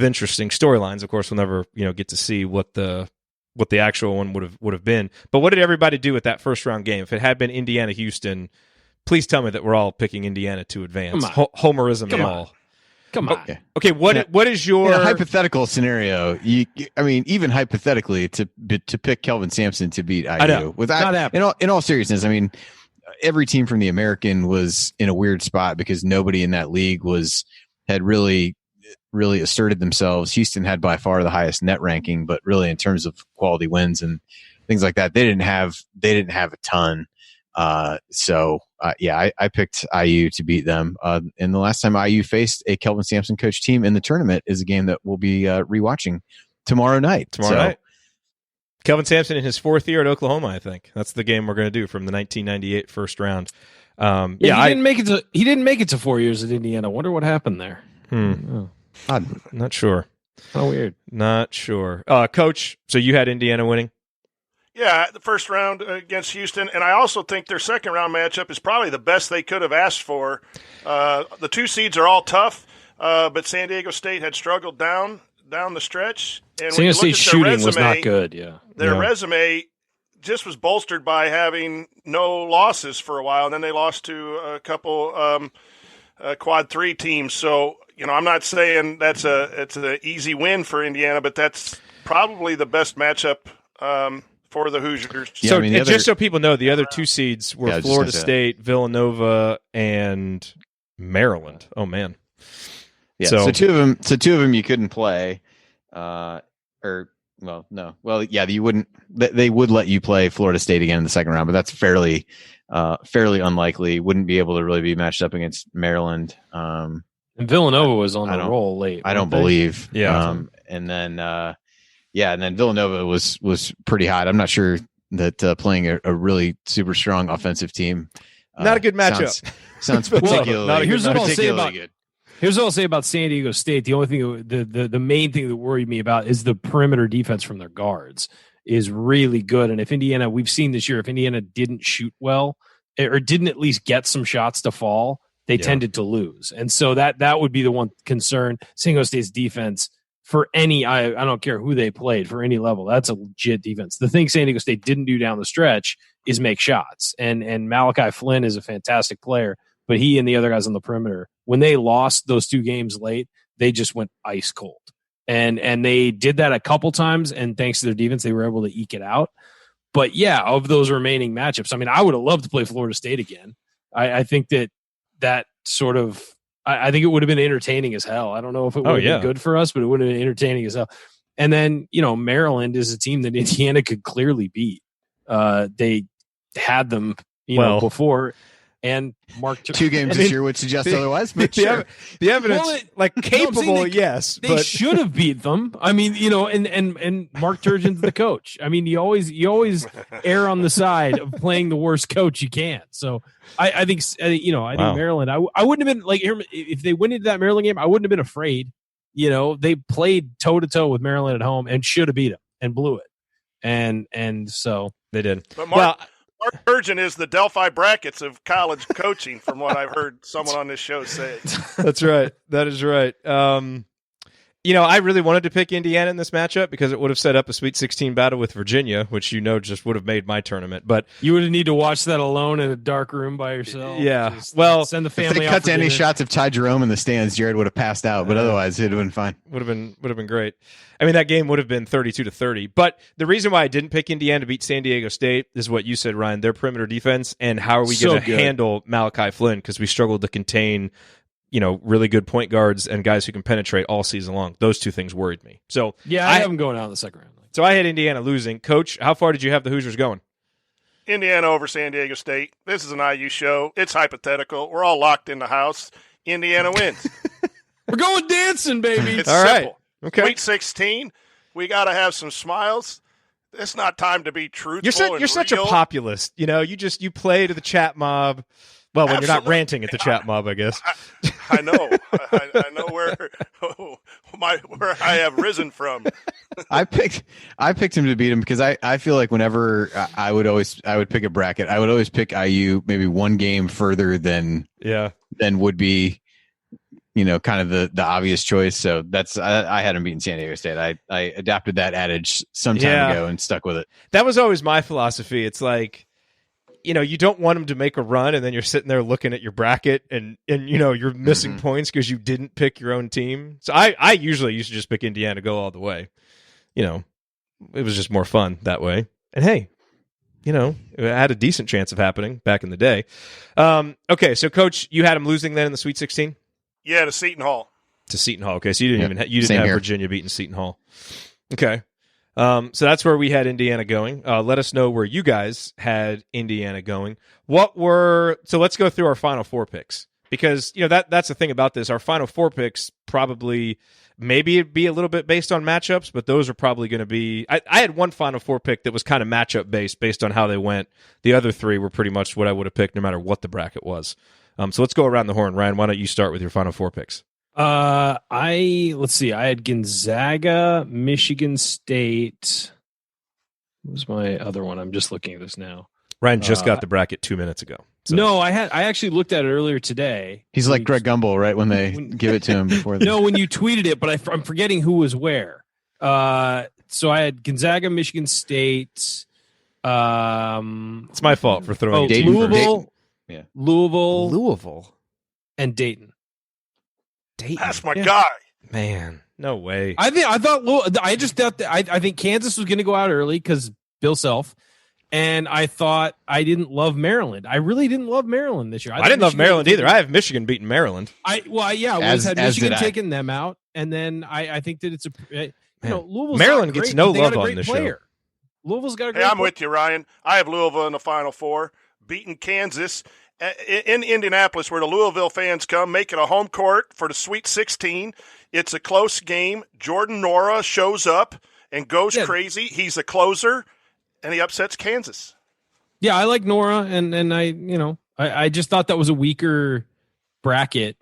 interesting storylines. Of course, we'll never, get to see what the actual one would have been. But what did everybody do with that first round game? If it had been Indiana Houston, please tell me that we're all picking Indiana to advance. Homerism and all. Come on. Okay. What is your hypothetical scenario? Even hypothetically, to pick Kelvin Sampson to beat IU, I know. Without in all seriousness, every team from the American was in a weird spot because nobody in that league had really asserted themselves. Houston had by far the highest net ranking, but really in terms of quality wins and things like that, they didn't have a ton. I picked IU to beat them. And the last time IU faced a Kelvin Sampson coach team in the tournament is a game that we'll be rewatching tomorrow night. Kelvin Sampson in his 4th year at Oklahoma, I think. That's the game we're going to do from the 1998 first round. He didn't make it to 4 years at Indiana. I wonder what happened there. I'm not sure. How weird. Not sure. Coach, so you had Indiana winning? Yeah, the first round against Houston, and I also think their second round matchup is probably the best they could have asked for. The 2 seeds are all tough, but San Diego State had struggled down the stretch. And San Diego State's shooting was not good. Their resume just was bolstered by having no losses for a while, and then they lost to a couple quad 3 teams. So I'm not saying it's an easy win for Indiana, but that's probably the best matchup for the Hoosiers. So just so people know, the other 2 seeds were Florida State, Villanova, and Maryland. Oh man. Yeah. So 2 of them you couldn't play. You wouldn't. They would let you play Florida State again in the second round, but that's fairly unlikely. Wouldn't be able to really be matched up against Maryland. And Villanova was on the roll late. I don't believe. Yeah. And then Villanova was pretty hot. I'm not sure that playing a really super strong offensive team. Not a good matchup. Sounds particularly. Here's what I'll say about good. Here's what I'll say about San Diego State. The only thing, the main thing that worried me about is the perimeter defense from their guards is really good. And if Indiana, we've seen this year, if Indiana didn't shoot well or didn't at least get some shots to fall, they tended to lose. And so that would be the one concern. San Diego State's defense for any, I don't care who they played for any level, that's a legit defense. The thing San Diego State didn't do down the stretch is make shots. And Malachi Flynn is a fantastic player, but he and the other guys on the perimeter, when they lost those 2 games late, they just went ice cold. And they did that a couple times, and thanks to their defense, they were able to eke it out. But yeah, of those remaining matchups, I mean, I would have loved to play Florida State again. I think that sort of, I think it would have been entertaining as hell. I don't know if it would have been good for us, but it would have been entertaining as hell. And then, Maryland is a team that Indiana could clearly beat. They had them, before. And Mark 2 games this year would suggest otherwise. But the evidence, capable, yes. They should have beat them. I mean, and Mark Turgeon's the coach. I mean, you always err on the side of playing the worst coach you can. So I think think Maryland. I wouldn't have been if they went into that Maryland game, I wouldn't have been afraid. They played toe to toe with Maryland at home and should have beat them and blew it. And so they did. But Mark Turgeon is the Delphi brackets of college coaching, from what I've heard someone on this show say. That's right. That is right. I really wanted to pick Indiana in this matchup because it would have set up a Sweet 16 battle with Virginia, which just would have made my tournament. But you would need to watch that alone in a dark room by yourself. Yeah. Just, send the family. If they cut to any shots of Ty Jerome in the stands, Jerod would have passed out. But otherwise, it'd have been fine. Would have been great. I mean, that game would have been 32-30. But the reason why I didn't pick Indiana to beat San Diego State is what you said, Ryan. Their perimeter defense and how are we going to handle Malachi Flynn, because we struggled to contain really good point guards and guys who can penetrate all season long. Those 2 things worried me. So yeah, I have them going out in the second round. So I had Indiana losing. Coach, how far did you have the Hoosiers going? Indiana over San Diego State. This is an IU show. It's hypothetical. We're all locked in the house. Indiana wins. We're going dancing, baby. It's all simple. Right. Okay. Sweet 16. We got to have some smiles. It's not time to be truthful. You're such a populist. You play to the chat mob. Well, when you're not ranting at the chat mob, I guess. I know. I know where I have risen from. I picked him to beat him because I feel like whenever I would pick a bracket, I would always pick IU maybe 1 game further than would be, kind of the obvious choice. So that's I had him beating San Diego State. I adapted that adage some time ago and stuck with it. That was always my philosophy. It's like, you don't want them to make a run, and then you're sitting there looking at your bracket, and you're missing points because you didn't pick your own team. So I usually used to just pick Indiana to go all the way. It was just more fun that way. And hey, it had a decent chance of happening back in the day. Okay, so Coach, you had them losing then in the Sweet 16? Yeah, to Seton Hall. To Seton Hall. Okay, so you didn't have Virginia beating Seton Hall. Okay. So that's where we had Indiana going. Let us know where you guys had Indiana going. So let's go through our Final Four picks, because that's the thing about this. Our Final Four picks probably maybe it'd be a little bit based on matchups, but those are probably going to be. I had one Final Four pick that was kind of matchup based on how they went. The other 3 were pretty much what I would have picked no matter what the bracket was. So let's go around the horn. Ryan, why don't you start with your Final Four picks? Let's see. I had Gonzaga, Michigan State. What was my other one? I'm just looking at this now. Ryan just got the bracket 2 minutes ago. So. No, I actually looked at it earlier today. He's like Greg Gumbel, right? When they give it to him before. No, when you tweeted it, but I'm forgetting who was where. So I had Gonzaga, Michigan State. It's my fault for throwing Louisville. Yeah. Louisville, and Dayton. That's my guy. Man, no way. I think Kansas was going to go out early because Bill Self, and I thought I didn't love Maryland. I really didn't love Maryland this year. I didn't love Maryland either. I have Michigan beating Maryland. I had Michigan taking them out, and then I think that it's Louisville's Maryland gets no love on this show. Louisville's got a great I'm with you, Ryan. I have Louisville in the Final Four, beating Kansas in Indianapolis, where the Louisville fans come, make it a home court for the Sweet 16. It's a close game. Jordan Nora shows up and goes crazy. He's a closer, and he upsets Kansas. Yeah, I like Nora, and I just thought that was a weaker bracket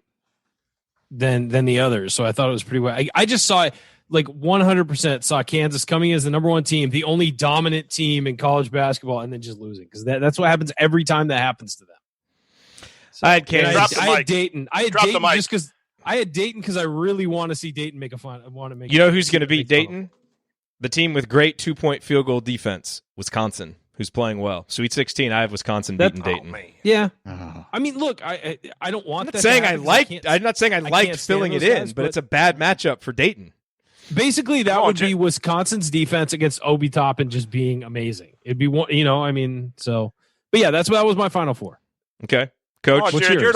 than the others, so I thought it was pretty well. I just saw it. Like 100% saw Kansas coming as the number 1 team, the only dominant team in college basketball, and then just losing, because that's what happens every time that happens to them. So, I had Kansas. Drop the I had mic. Dayton. I had Drop the Dayton mic. just because I had Dayton because I really want to see Dayton make a fun. I want to make. You know who's going to make beat Dayton? The team with great 2-point field goal defense, Wisconsin, who's playing well. Sweet 16, I have Wisconsin beating Dayton. man. Yeah. Oh. I mean, look, I don't want I'm that. not saying to I happen 'cause liked. can't- I'm not saying I can't liked stand filling it those in, guys, but it's a bad matchup for Dayton. basically that Come on, would be Wisconsin's defense against Obi Toppin just being amazing. It'd be one, I mean, so. But yeah, that was my Final Four. Okay, Coach. Oh, what's Jared, yours?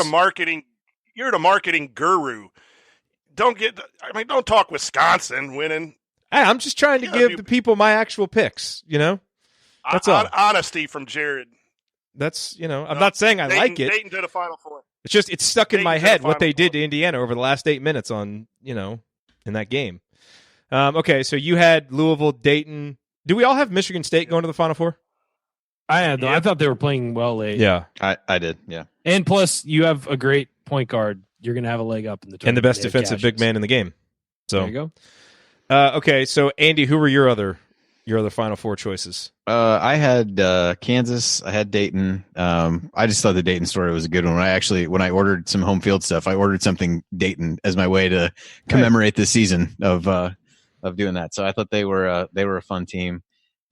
you're the marketing guru. Don't talk Wisconsin winning. Hey, I'm just trying to Yeah, give you- the people my actual picks. That's all. Honesty from Jared. That's I'm not saying I like it. Dayton to the Final Four. It's just it's stuck in Dayton my to the head what Final they did Four. to Indiana over the last 8 minutes on in that game. Okay, so you had Louisville, Dayton. Do we all have Michigan State going to the Final Four? I had though. Yeah. I thought they were playing well late. Yeah, I did. Yeah. And plus, you have a great point guard. You're going to have a leg up in the and the tournament. best They have defensive big Cassius. man in the game. There So you go. okay, so Andy, who were your other Final Four choices? I had Kansas. I had Dayton. I just thought the Dayton story was a good one. When I ordered some home field stuff, I ordered something Dayton as my way to commemorate this season of doing that. So I thought they were a fun team.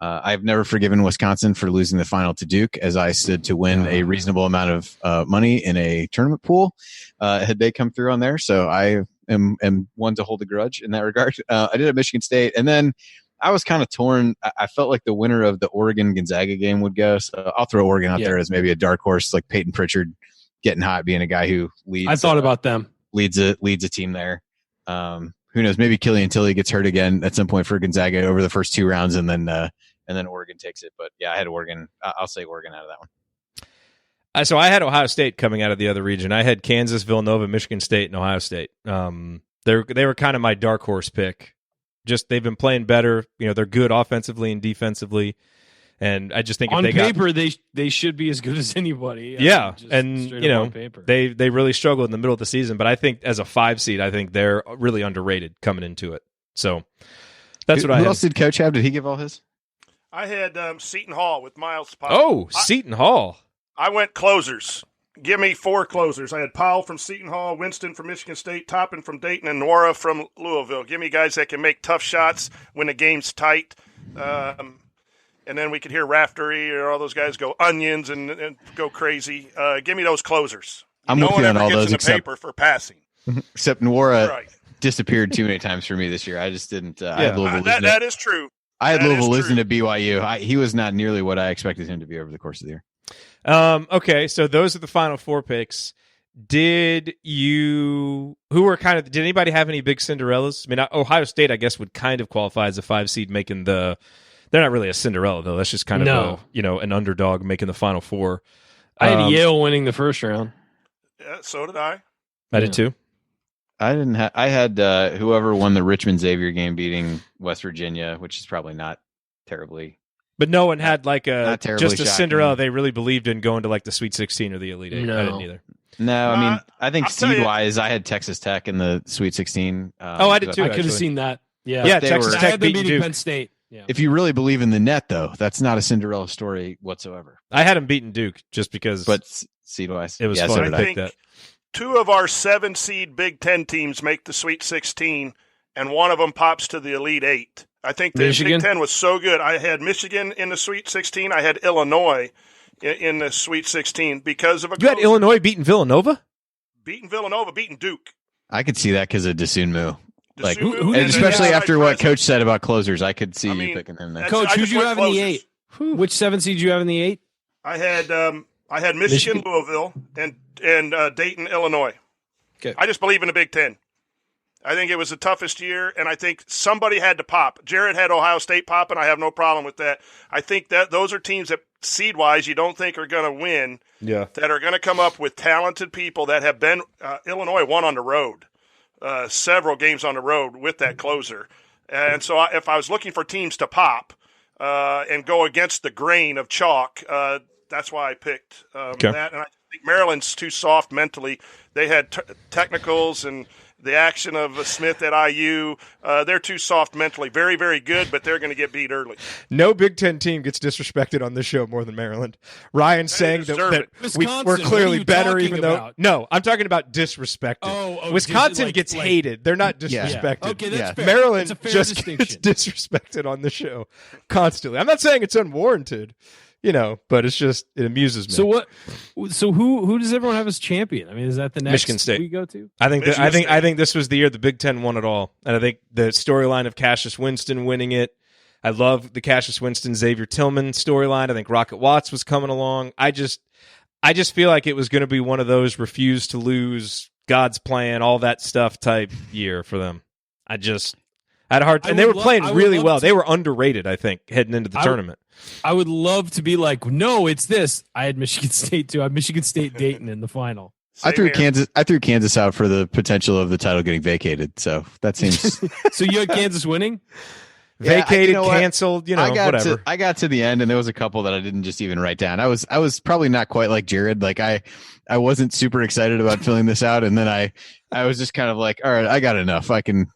I've never forgiven Wisconsin for losing the final to Duke, as I stood to win a reasonable amount of money in a tournament pool had they come through on there. So I am one to hold a grudge in that regard. I did at Michigan State, and then I was kind of torn. I felt like the winner of the Oregon-Gonzaga game would go. So I'll throw Oregon out there as maybe a dark horse, like Peyton Pritchard getting hot, being a guy who leads. I thought about them. Leads a team there. Who knows? Maybe Killian Tilly gets hurt again at some point for Gonzaga over the first 2 rounds, and then Oregon takes it. But yeah, I had Oregon. I'll say Oregon out of that one. So I had Ohio State coming out of the other region. I had Kansas, Villanova, Michigan State, and Ohio State. They were kind of my dark horse pick. Just they've been playing better. They're good offensively and defensively, and I just think On if paper, they should be as good as anybody. Yeah, Just and straight up on paper. they really struggled in the middle of the season. But I think as a 5 seed, I think they're really underrated coming into it. So that's what I Who had. else did Coach have? Did he give all his? I had Seton Hall with Miles Powell. Oh, Seton Hall. I went closers. Give me 4 closers. I had Powell from Seton Hall, Winston from Michigan State, Toppin from Dayton, and Nora from Louisville. Give me guys that can make tough shots when the game's tight. And then we could hear Raftery or all those guys go onions and go crazy. Give me those closers. I'm no with one you on ever all gets those in the except paper for passing. except Nora Right. disappeared too many times for me this year. I just didn't. I had Louisville losing That is true. I had that Louisville is losing true. to BYU. He was not nearly what I expected him to be over the course of the year. Okay, so those are the Final Four picks. Did anybody have any big Cinderellas? I mean, Ohio State, I guess, would kind of qualify as a 5 seed making they're not really a Cinderella, though. That's just kind of an underdog making the Final Four. I had Yale winning the first round. Yeah, so did I. I did too. I didn't have. I had whoever won the Richmond Xavier game beating West Virginia, which is probably not terribly. But no one had Not terribly just a shocking. Cinderella they really believed in going to like the Sweet 16 or the Elite 8. No. I didn't either. No, I mean, I think I'll tell you- seed wise, I had Texas Tech in the Sweet 16. I did too. I could have actually. seen that. Yeah, Yeah, They Texas were- I Tech had them beating beating Duke. Penn State. Yeah. If you really believe in the net, though, that's not a Cinderella story whatsoever. I had him beating Duke just because But seed wise, it was yeah, fun so to did I pick think that. 2 of our 7 seed Big Ten teams make the Sweet 16, and one of them pops to the Elite 8. I think the Michigan? Big Ten was so good. I had Michigan in the Sweet 16. I had Illinois in the Sweet 16 because of a You had close- Illinois beating Villanova? beating Villanova, beating Duke. I could see that because of DeSunmu. Like, DeSumo, who and did especially you after what President. Coach said about closers, I could see I you mean, picking him there. that's- Coach, I who'd just you went have in the closers. 8? Which 7 seed you have in the 8? I had Michigan, Louisville, and Dayton, Illinois. Okay. I just believe in the Big Ten. I think it was the toughest year, and I think somebody had to pop. Jerod had Ohio State pop, and I have no problem with that. I think that those are teams that, seed-wise, you don't think are going to win, Yeah. that are going to come up with talented people that have been Illinois won on the road, several games on the road with that closer. And so if I was looking for teams to pop and go against the grain of chalk, that's why I picked that. And I think Maryland's too soft mentally. They had technicals, and the action of Smith at IU. They're too soft mentally. Very, very good, but they're going to get beat early. No Big Ten team gets disrespected on this show more than Maryland. Ryan's saying that we're clearly better, even though – no, I'm talking about disrespected. Wisconsin gets hated. They're not disrespected. Yeah. Okay, that's fair. Maryland that's a fair just distinction. gets disrespected on the show constantly. I'm not saying it's unwarranted. But it's just, it amuses me. So who does everyone have as champion? I mean, is that the next Michigan State we go to? I think this was the year the Big Ten won it all, and I think the storyline of Cassius Winston winning it. I love the Cassius Winston Xavier Tillman storyline. I think Rocket Watts was coming along. I just feel like it was going to be one of those refuse to lose, God's plan, all that stuff type year for them. I had a hard time. And they were playing really well. They were underrated, I think, heading into the tournament. I would love to be like, no, it's this. I had Michigan State too. I had Michigan State Dayton in the final. I threw Kansas out for the potential of the title getting vacated. So that seems. So you had Kansas winning? Vacated, canceled, whatever. I got to the end, and there was a couple that I didn't just even write down. I was probably not quite like Jerod. Like I wasn't super excited about filling this out, and then I was just kind of like, all right, I got enough. I can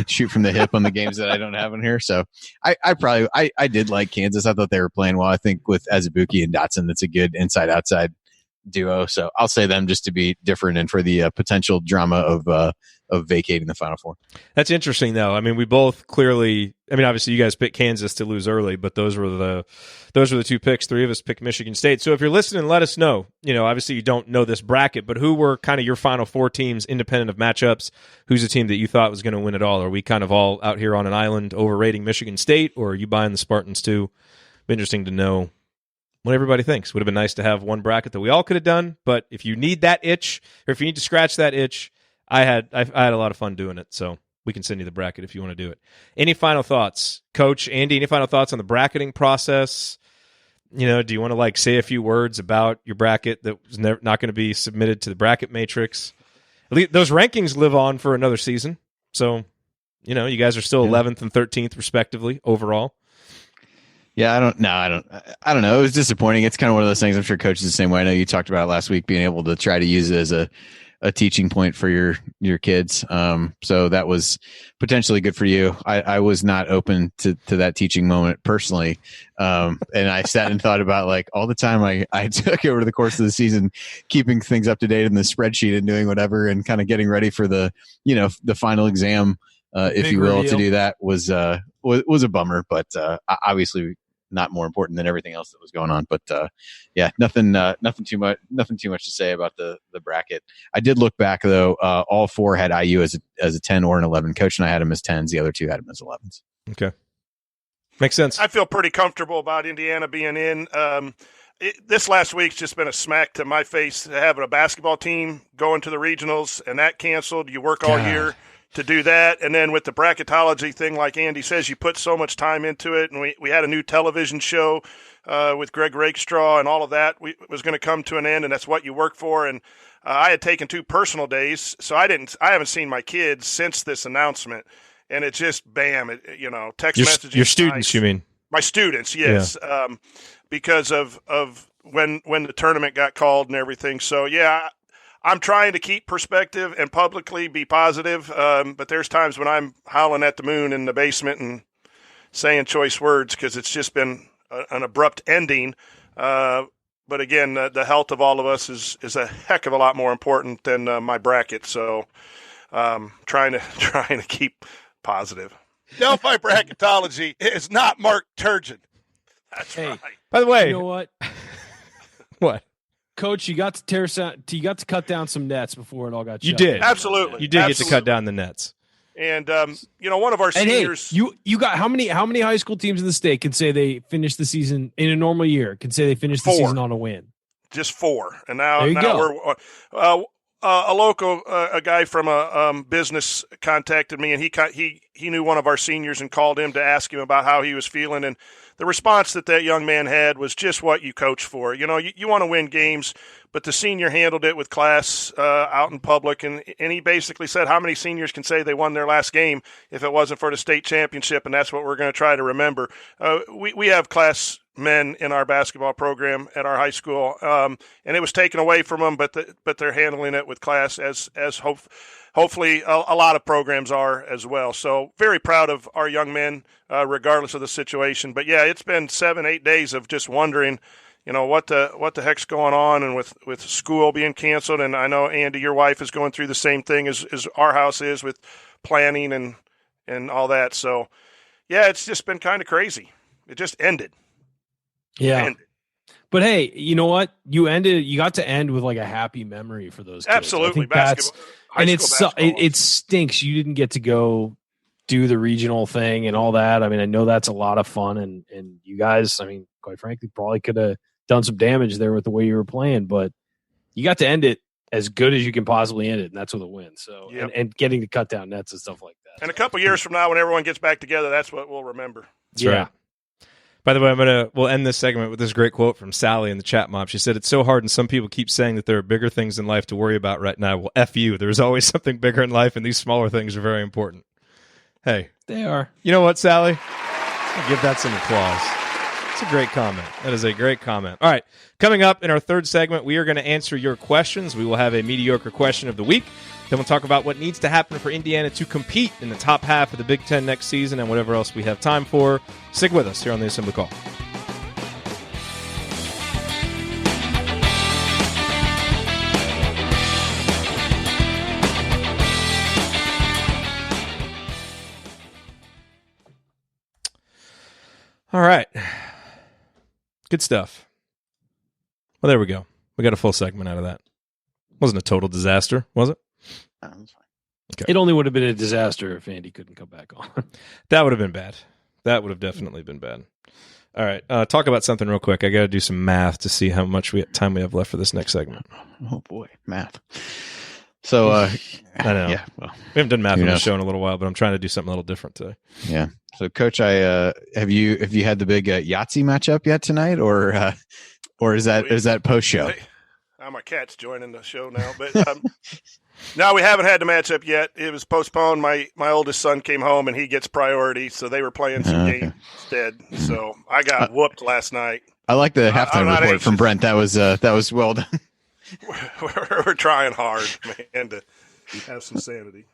shoot from the hip on the games that I don't have in here. So I did like Kansas. I thought they were playing well. I think with Azubuike and Dotson, that's a good inside-outside duo. So I'll say them just to be different and for the potential drama of vacating the Final Four. That's interesting, though. I mean, we both clearly. I mean, obviously, you guys picked Kansas to lose early, but those were the two picks. Three of us picked Michigan State. So if you're listening, let us know. Obviously, you don't know this bracket, but who were kind of your Final Four teams, independent of matchups? Who's a team that you thought was going to win it all? Are we kind of all out here on an island overrating Michigan State, or are you buying the Spartans too? Be interesting to know what everybody thinks. Would have been nice to have one bracket that we all could have done, but if you need that itch, or if you need to scratch that itch, I had a lot of fun doing it, so we can send you the bracket if you want to do it. Any final thoughts? Coach, Andy, any final thoughts on the bracketing process? Do you want to say a few words about your bracket that was not going to be submitted to the bracket matrix? At least those rankings live on for another season, so you guys are still 11th and 13th respectively overall. Yeah, I don't know. It was disappointing. It's kind of one of those things. I'm sure coaches the same way. I know you talked about it last week, being able to try to use it as a teaching point for your kids. So that was potentially good for you. I was not open to that teaching moment personally. And I sat and thought about all the time I took over the course of the season, keeping things up to date in the spreadsheet and doing whatever and kind of getting ready for the final exam, if you will, to do that was a bummer, but obviously not more important than everything else that was going on. But nothing too much to say about the bracket. I did look back though. All four had IU as a 10 or an 11. Coach and I had them as 10s. The other two had them as 11s. Okay. Makes sense. I feel pretty comfortable about Indiana being in. This last week's just been a smack to my face, having a basketball team going to the regionals and that canceled. You work all year to do that, and then with the bracketology thing, like Andy says, you put so much time into it, and we had a new television show with Greg Rakestraw and all of that. It was going to come to an end, and that's what you work for, and I had taken 2 personal days, so I haven't seen my kids since this announcement, and it's just bam, text messages. Your students, you mean? My students, yes, because of when the tournament got called and everything. So, yeah, I'm trying to keep perspective and publicly be positive, but there's times when I'm howling at the moon in the basement and saying choice words because it's just been an abrupt ending. But again, the health of all of us is a heck of a lot more important than my bracket. So trying to keep positive. Delphi bracketology is not Mark Turgeon. That's right. By the way, you know what? What? Coach, you got to cut down some nets before it all got shut. You did. Absolutely. You did get to cut down the nets. And one of our seniors. Hey, you got how many high school teams in the state can say they finished the season in a normal year? Can say they finished the 4. season on a win? Just 4. And now go. we're a local a guy from a business contacted me, and he knew one of our seniors and called him to ask him about how he was feeling, and the response that young man had was just what you coach for. You want to win games, but the senior handled it with class out in public, and he basically said how many seniors can say they won their last game if it wasn't for the state championship, and that's what we're going to try to remember. We have class men in our basketball program at our high school, and it was taken away from them, but they're handling it with class as hopefully a lot of programs are as well. So very proud of our young men, regardless of the situation. But yeah, it's been 7-8 days of just wondering, what the heck's going on, and with school being canceled. And I know, Andy, your wife is going through the same thing as our house is with planning and all that. So yeah, it's just been kind of crazy. It just ended. Yeah. But hey, you know what? You got to end with like a happy memory for those kids. Absolutely. It stinks you didn't get to go do the regional thing and all that. I mean, I know that's a lot of fun, and you guys, I mean, quite frankly, probably could have done some damage there with the way you were playing, but you got to end it as good as you can possibly end it, and that's with a win. So, yep. and getting to cut down nets and stuff like that. And a couple years from now, when everyone gets back together, that's what we'll remember. That's right. By the way, we'll end this segment with this great quote from Sally in the chat mob. She said, "It's so hard, and some people keep saying that there are bigger things in life to worry about right now. Well, F you. There's always something bigger in life, and these smaller things are very important." Hey. They are. You know what, Sally? I'll give that some applause. It's a great comment. That is a great comment. All right. Coming up in our third segment, we are going to answer your questions. We will have a mediocre question of the week. Then we'll talk about what needs to happen for Indiana to compete in the top half of the Big Ten next season and whatever else we have time for. Stick with us here on the Assembly Call. All right. Good stuff. Well, there we go. We got a full segment out of that. Wasn't a total disaster, was it? No, it was fine. Okay. It only would have been a disaster if Andy couldn't come back on. That would have been bad. That would have definitely been bad. All right. Talk about something real quick. I got to do some math to see how much time we have left for this next segment. Oh, boy. Math. So, I know. Yeah, well, we haven't done math on the show in a little while, but I'm trying to do something a little different today. Yeah. So, Coach, have you had the big Yahtzee matchup yet tonight, or is that post show? My cat's joining the show now, but no, we haven't had the matchup yet. It was postponed. My oldest son came home, and he gets priority, so they were playing some games instead. So I got whooped last night. I like the halftime report from Brent. That was well done. We're trying hard, man, to have some sanity.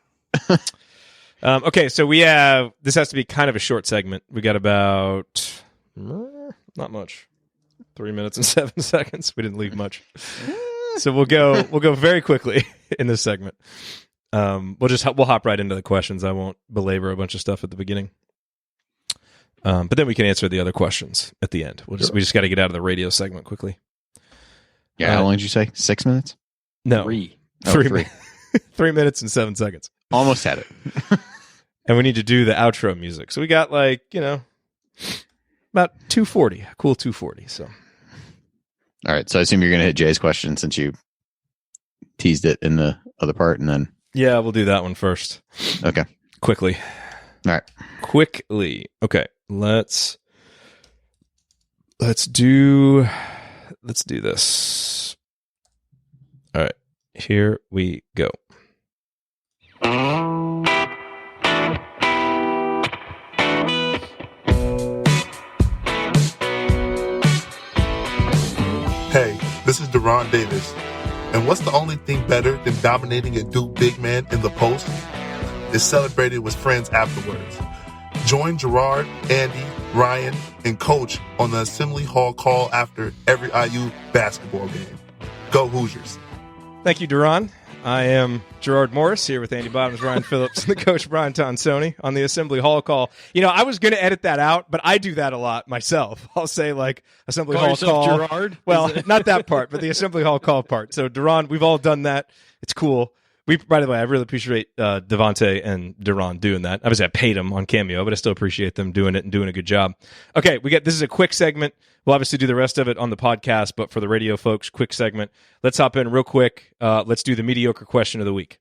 Okay, so this has to be kind of a short segment. We got about not much, 3 minutes and 7 seconds. We didn't leave much, so we'll go very quickly in this segment. We'll hop right into the questions. I won't belabor a bunch of stuff at the beginning, but then we can answer the other questions at the end. We just got to get out of the radio segment quickly. Yeah, how long did you say? 6 minutes? No, 3. 3 3 minutes and 7 seconds. Almost had it. And we need to do the outro music. So we got about 240, a cool 240. So, all right. So I assume you're going to hit Jay's question since you teased it in the other part, and then we'll do that one first. Okay, quickly. All right, quickly. Okay, let's do this. All right, here we go. Hey, this is Deron Davis. And what's the only thing better than dominating a Duke big man in the post? Is celebrating with friends afterwards. Join Jerod, Andy, Ryan, and Coach on the Assembly Hall call after every IU basketball game. Go Hoosiers. Thank you, Deron. I am Gerard Morris here with Andy Bottoms, Ryan Phillips, and the coach Brian Tonsoni on the Assembly Hall call. I was going to edit that out, but I do that a lot myself. I'll say Assembly Hall call. Gerard? Well, not that part, but the Assembly Hall call part. So Deron, we've all done that. It's cool. By the way, I really appreciate Devontae and Deron doing that. Obviously, I paid them on Cameo, but I still appreciate them doing it and doing a good job. Okay, this is a quick segment. We'll obviously do the rest of it on the podcast, but for the radio folks, quick segment. Let's hop in real quick. Let's do the mediocre question of the week.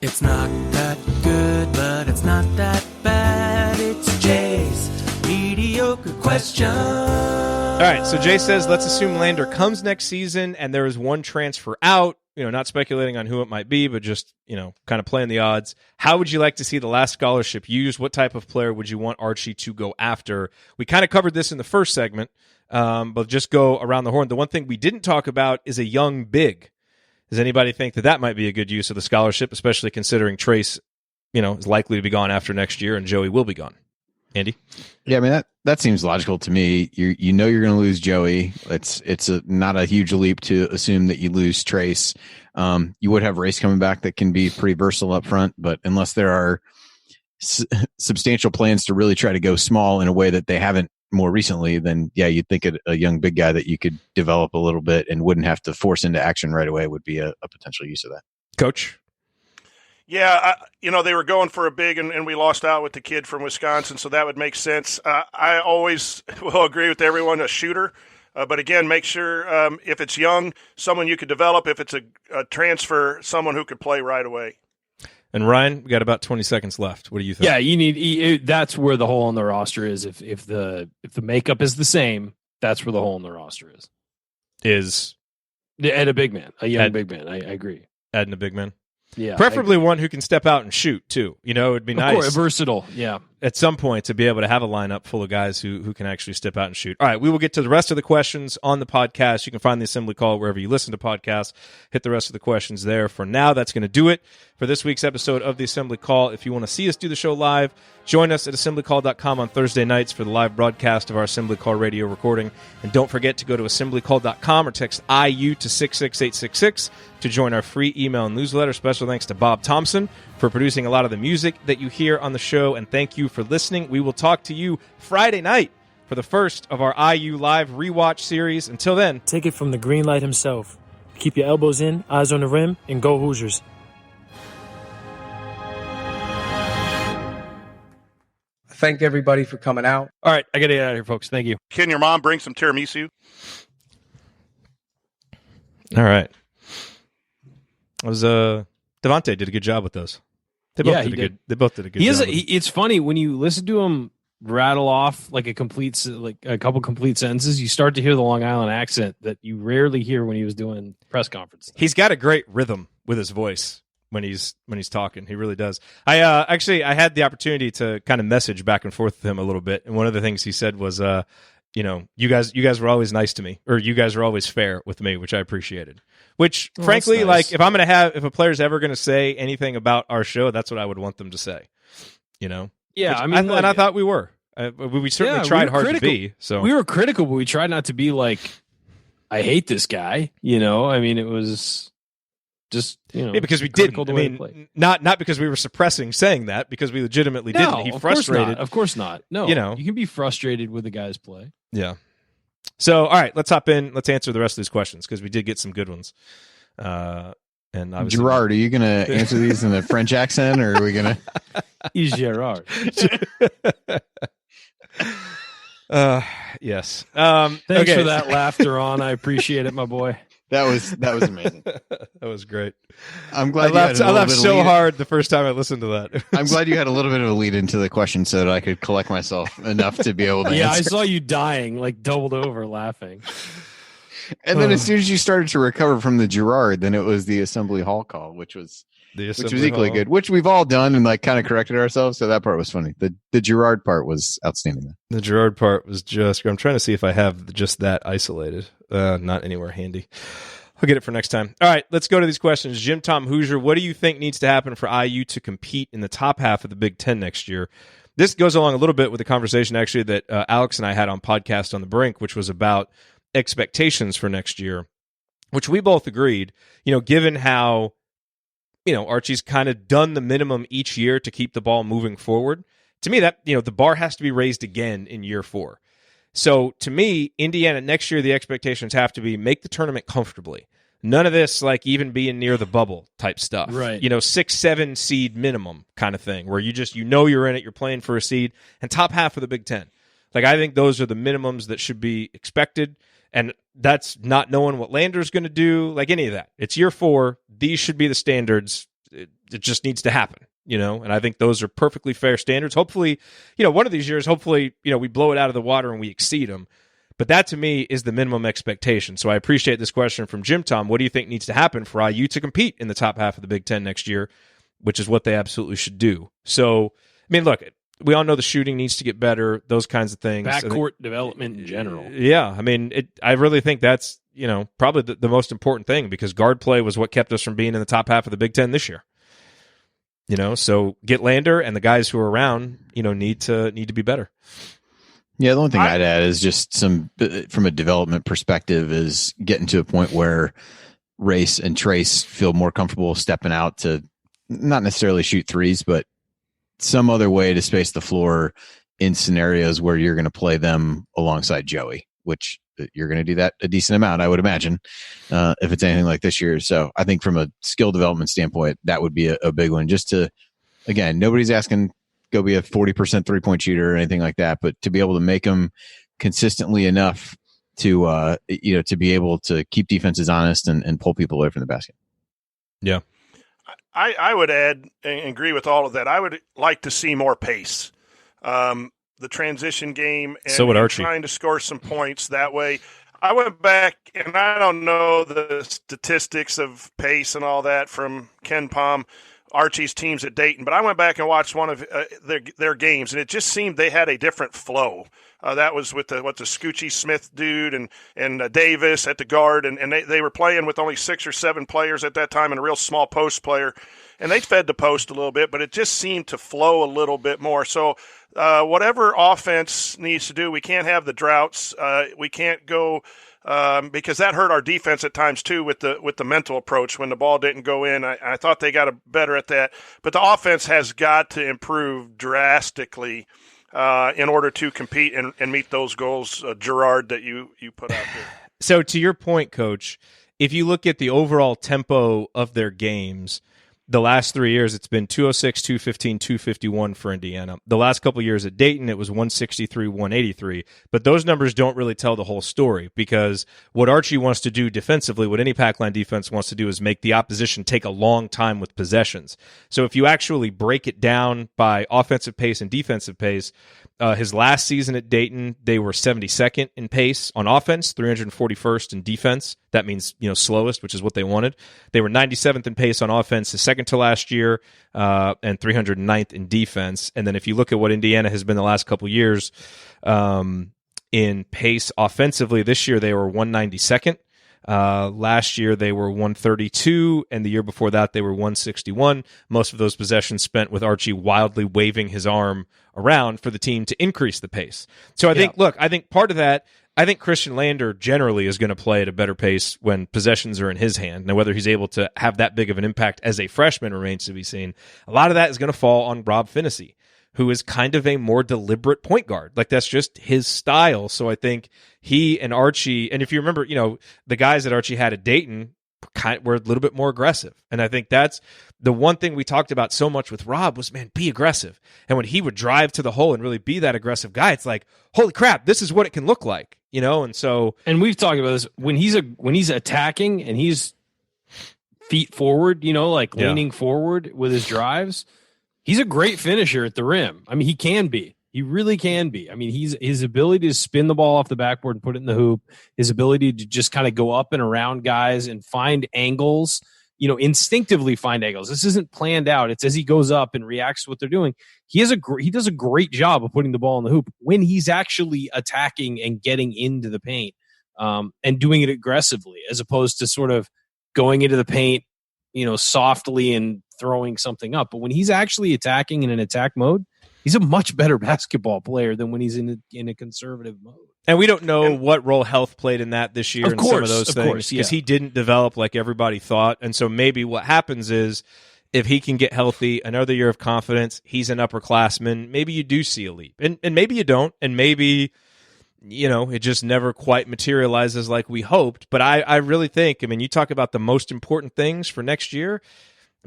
It's not that good, but it's not that bad. It's Jay's mediocre question. All right, so Jay says, let's assume Lander comes next season and there is one transfer out. Not speculating on who it might be, but just, kind of playing the odds. How would you like to see the last scholarship used? What type of player would you want Archie to go after? We kind of covered this in the first segment, but just go around the horn. The one thing we didn't talk about is a young big. Does anybody think that might be a good use of the scholarship, especially considering Trace, is likely to be gone after next year and Joey will be gone? Andy? Yeah, I mean, that seems logical to me. You're going to lose Joey. It's not a huge leap to assume that you lose Trace. You would have Race coming back that can be pretty versatile up front, but unless there are substantial plans to really try to go small in a way that they haven't more recently, then yeah, you'd think a young big guy that you could develop a little bit and wouldn't have to force into action right away would be a potential use of that. Coach? Yeah, they were going for a big, and we lost out with the kid from Wisconsin, so that would make sense. I always will agree with everyone, a shooter. But again, make sure if it's young, someone you could develop. If it's a transfer, someone who could play right away. And Ryan, we got about 20 seconds left. What do you think? Yeah, you need. That's where the hole in the roster is. If the makeup is the same, that's where the hole in the roster is. Is at a big man, a young big man. I agree. Adding a big man. Yeah, preferably one who can step out and shoot too. It'd be nice, course, versatile. Yeah, at some point to be able to have a lineup full of guys who can actually step out and shoot. All right, we will get to the rest of the questions on the podcast. You can find the Assembly Call wherever you listen to podcasts. Hit the rest of the questions there. For now, that's going to do it for this week's episode of the Assembly Call. If you want to see us do the show live, join us at assemblycall.com on Thursday nights for the live broadcast of our Assembly Call radio recording. And don't forget to go to assemblycall.com or text IU to 66866 to join our free email newsletter. Special thanks to Bob Thompson for producing a lot of the music that you hear on the show. And thank you for listening. We will talk to you Friday night for the first of our IU Live rewatch series. Until then, take it from the green light himself. Keep your elbows in, eyes on the rim, and go Hoosiers. Thank everybody for coming out. All right, I got to get out of here, folks. Thank you. Can your mom bring some tiramisu? All right. It was Devontae did a good job with those. They both did a good job. It's funny when you listen to him rattle off like a couple complete sentences. You start to hear the Long Island accent that you rarely hear when he was doing press conferences. He's got a great rhythm with his voice when he's talking. He really does. I had the opportunity to kind of message back and forth with him a little bit, and one of the things he said was, you guys were always nice to me, or you guys were always fair with me, which I appreciated. Which, frankly, nice. Like if a player's ever going to say anything about our show, that's what I would want them to say. Yeah, I thought we were. We certainly tried hard to be. So we were critical, but we tried not to be like, I hate this guy. It was just because we didn't. Not because we were suppressing saying that, because we legitimately didn't. He frustrated. Of course not. No, you can be frustrated with the guy's play. Yeah. So, all right, let's hop in. Let's answer the rest of these questions because we did get some good ones. And Jerod, are you going to answer these in a French accent, or are we going to? He's Jerod. Yes. Thanks for that laughter, on. I appreciate it, my boy. That was amazing. That was great. I'm glad I laughed so hard the first time I listened to that. I'm glad you had a little bit of a lead into the question so that I could collect myself enough to be able to answer. I saw you dying, like doubled over laughing. And then as soon as you started to recover from the Jerod, then it was the Assembly Hall call, which was equally good, which we've all done and kind of corrected ourselves. So that part was funny. The Jerod part was outstanding. The Jerod part was I'm trying to see if I have just that isolated. Not anywhere handy. I'll get it for next time. All right, let's go to these questions. Jim Tom Hoosier, what do you think needs to happen for IU to compete in the top half of the Big Ten next year? This goes along a little bit with the conversation actually that Alex and I had on Podcast on the Brink, which was about expectations for next year, which we both agreed, given how, Archie's kind of done the minimum each year to keep the ball moving forward. To me, that, the bar has to be raised again in year 4. So to me, Indiana next year, the expectations have to be make the tournament comfortably. None of this even being near the bubble type stuff. Right. 6-7 seed minimum kind of thing where you're in it, you're playing for a seed, and top half of the Big Ten. I think those are the minimums that should be expected. And that's not knowing what Lander's going to do, any of that. It's year 4. These should be the standards. It just needs to happen, and I think those are perfectly fair standards. Hopefully, one of these years, we blow it out of the water and we exceed them. But that to me is the minimum expectation. So I appreciate this question from Jim Tom. What do you think needs to happen for IU to compete in the top half of the Big Ten next year, which is what they absolutely should do? So, I mean, look, we all know the shooting needs to get better, those kinds of things. Backcourt development in general. Yeah, I mean, I really think that's, probably the most important thing, because guard play was what kept us from being in the top half of the Big Ten this year. So get Lander, and the guys who are around, need to be better. Yeah, the only thing I'd add is just from a development perspective, is getting to a point where Race and Trace feel more comfortable stepping out to not necessarily shoot threes, but some other way to space the floor in scenarios where you're going to play them alongside Joey, which you're going to do that a decent amount, I would imagine, if it's anything like this year. So I think from a skill development standpoint, that would be a big one. Just to, again, nobody's asking go be a 40% 3-point shooter or anything like that, but to be able to make them consistently enough to to be able to keep defenses honest and pull people away from the basket. Yeah. I would add and agree with all of that. I would like to see more pace. The transition game, and so would Archie. Trying to score some points that way. I went back, and I don't know the statistics of pace and all that from Ken Palm, Archie's teams at Dayton, but I went back and watched one of their games, and it just seemed they had a different flow. That was with the Scoochie Smith dude and Davis at the guard, and they were playing with only 6 or 7 players at that time and a real small post player, and they fed the post a little bit, but it just seemed to flow a little bit more. So whatever offense needs to do, we can't have the droughts. We can't go because that hurt our defense at times too with the mental approach when the ball didn't go in. I thought they got better at that, but the offense has got to improve drastically in order to compete and meet those goals, Jerod, that you put out there. So to your point, Coach, if you look at the overall tempo of their games, the last 3 years, it's been 206, 215, 251 for Indiana. The last couple of years at Dayton, it was 163, 183. But those numbers don't really tell the whole story, because what Archie wants to do defensively, what any pack line defense wants to do, is make the opposition take a long time with possessions. So if you actually break it down by offensive pace and defensive pace, his last season at Dayton, they were 72nd in pace on offense, 341st in defense. That means, slowest, which is what they wanted. They were 97th in pace on offense, the second to last year, and 309th in defense. And then if you look at what Indiana has been the last couple of years in pace offensively, this year they were 192nd. Last year they were 132, and the year before that they were 161. Most of those possessions spent with Archie wildly waving his arm around for the team to increase the pace. So I think part of that, I think Khristian Lander generally is going to play at a better pace when possessions are in his hand. Now, whether he's able to have that big of an impact as a freshman remains to be seen. A lot of that is going to fall on Rob Phinisee, who is kind of a more deliberate point guard. Like, that's just his style. So I think he and Archie, and if you remember, the guys that Archie had at Dayton were a little bit more aggressive. And I think that's the one thing we talked about so much with Rob was, man, be aggressive. And when he would drive to the hole and really be that aggressive guy, it's like, holy crap, this is what it can look like, And we've talked about this when he's attacking and he's feet forward, leaning forward with his drives. He's a great finisher at the rim. I mean, he can be. He really can be. I mean, his ability to spin the ball off the backboard and put it in the hoop, his ability to just kind of go up and around guys and find angles, instinctively find angles. This isn't planned out. It's as he goes up and reacts to what they're doing. He does a great job of putting the ball in the hoop when he's actually attacking and getting into the paint and doing it aggressively, as opposed to sort of going into the paint, softly and throwing something up. But when he's actually attacking in an attack mode, he's a much better basketball player than when he's in a conservative mode. And we don't know what role health played in that this year and some of those things, because he didn't develop like everybody thought. And so maybe what happens is, if he can get healthy, another year of confidence, he's an upperclassman, maybe you do see a leap. And maybe you don't, and maybe it just never quite materializes like we hoped. But I really think, you talk about the most important things for next year.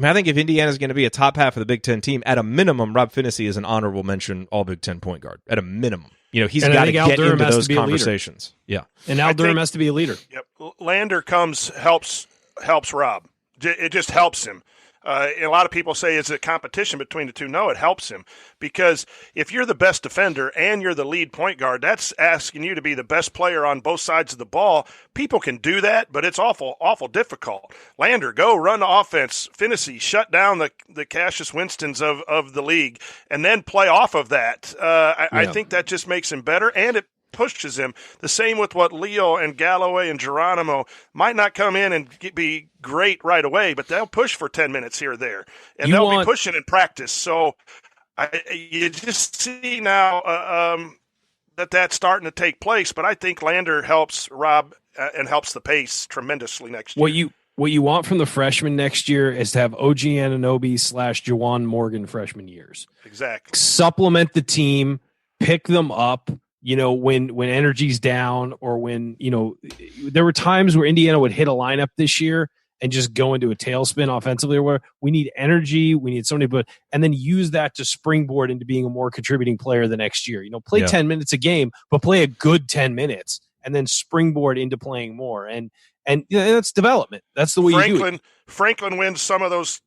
I think if Indiana's going to be a top half of the Big Ten team, at a minimum, Rob Phinisee is an honorable mention All Big Ten point guard. At a minimum. He's got to get into those conversations. Yeah. And Al Durham has to be a leader. Yep. Lander helps Rob. It just helps him. And a lot of people say, is it competition between the two? No, it helps him, because if you're the best defender and you're the lead point guard, that's asking you to be the best player on both sides of the ball. People can do that, but it's awful difficult. Lander, go run the offense. Finney, shut down the Cassius Winstons of the league, and then play off of that. I think that just makes him better, and it pushes him. The same with what Leo and Galloway and Geronimo might not come in and be great right away, but they'll push for 10 minutes here or there, and they'll be pushing in practice. So you just see now that's starting to take place, but I think Lander helps Rob and helps the pace tremendously next year. What you want from the freshman next year is to have OG Anunoby / Juwan Morgan freshman years. Exactly. Supplement the team, pick them up. When energy's down, or when, there were times where Indiana would hit a lineup this year and just go into a tailspin offensively, or where we need energy, we need somebody, and then use that to springboard into being a more contributing player the next year. Play 10 minutes a game, but play a good 10 minutes and then springboard into playing more. And that's development. That's the way you do it. Franklin wins some of those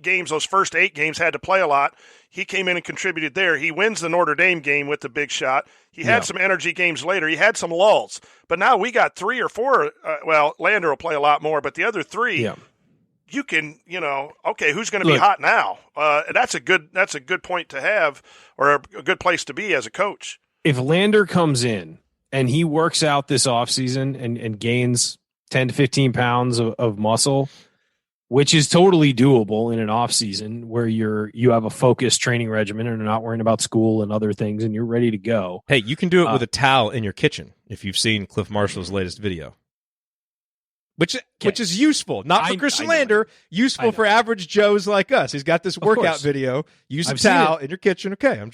games. Those first 8 games had to play a lot. He came in and contributed there. He wins the Notre Dame game with the big shot. He had some energy games later. He had some lulls. But now we got 3 or 4. Lander will play a lot more, but the other 3, you can, okay, who's going to be hot now? That's a good point to have, or a good place to be as a coach. If Lander comes in and he works out this offseason and gains 10 to 15 pounds of muscle, which is totally doable in an off season where you have a focused training regimen and are not worrying about school and other things, and you're ready to go. Hey, you can do it with a towel in your kitchen if you've seen Cliff Marshall's latest video, which is useful, not for Khristian Lander, useful for average Joes like us. He's got this workout video. Use a towel in your kitchen. Okay,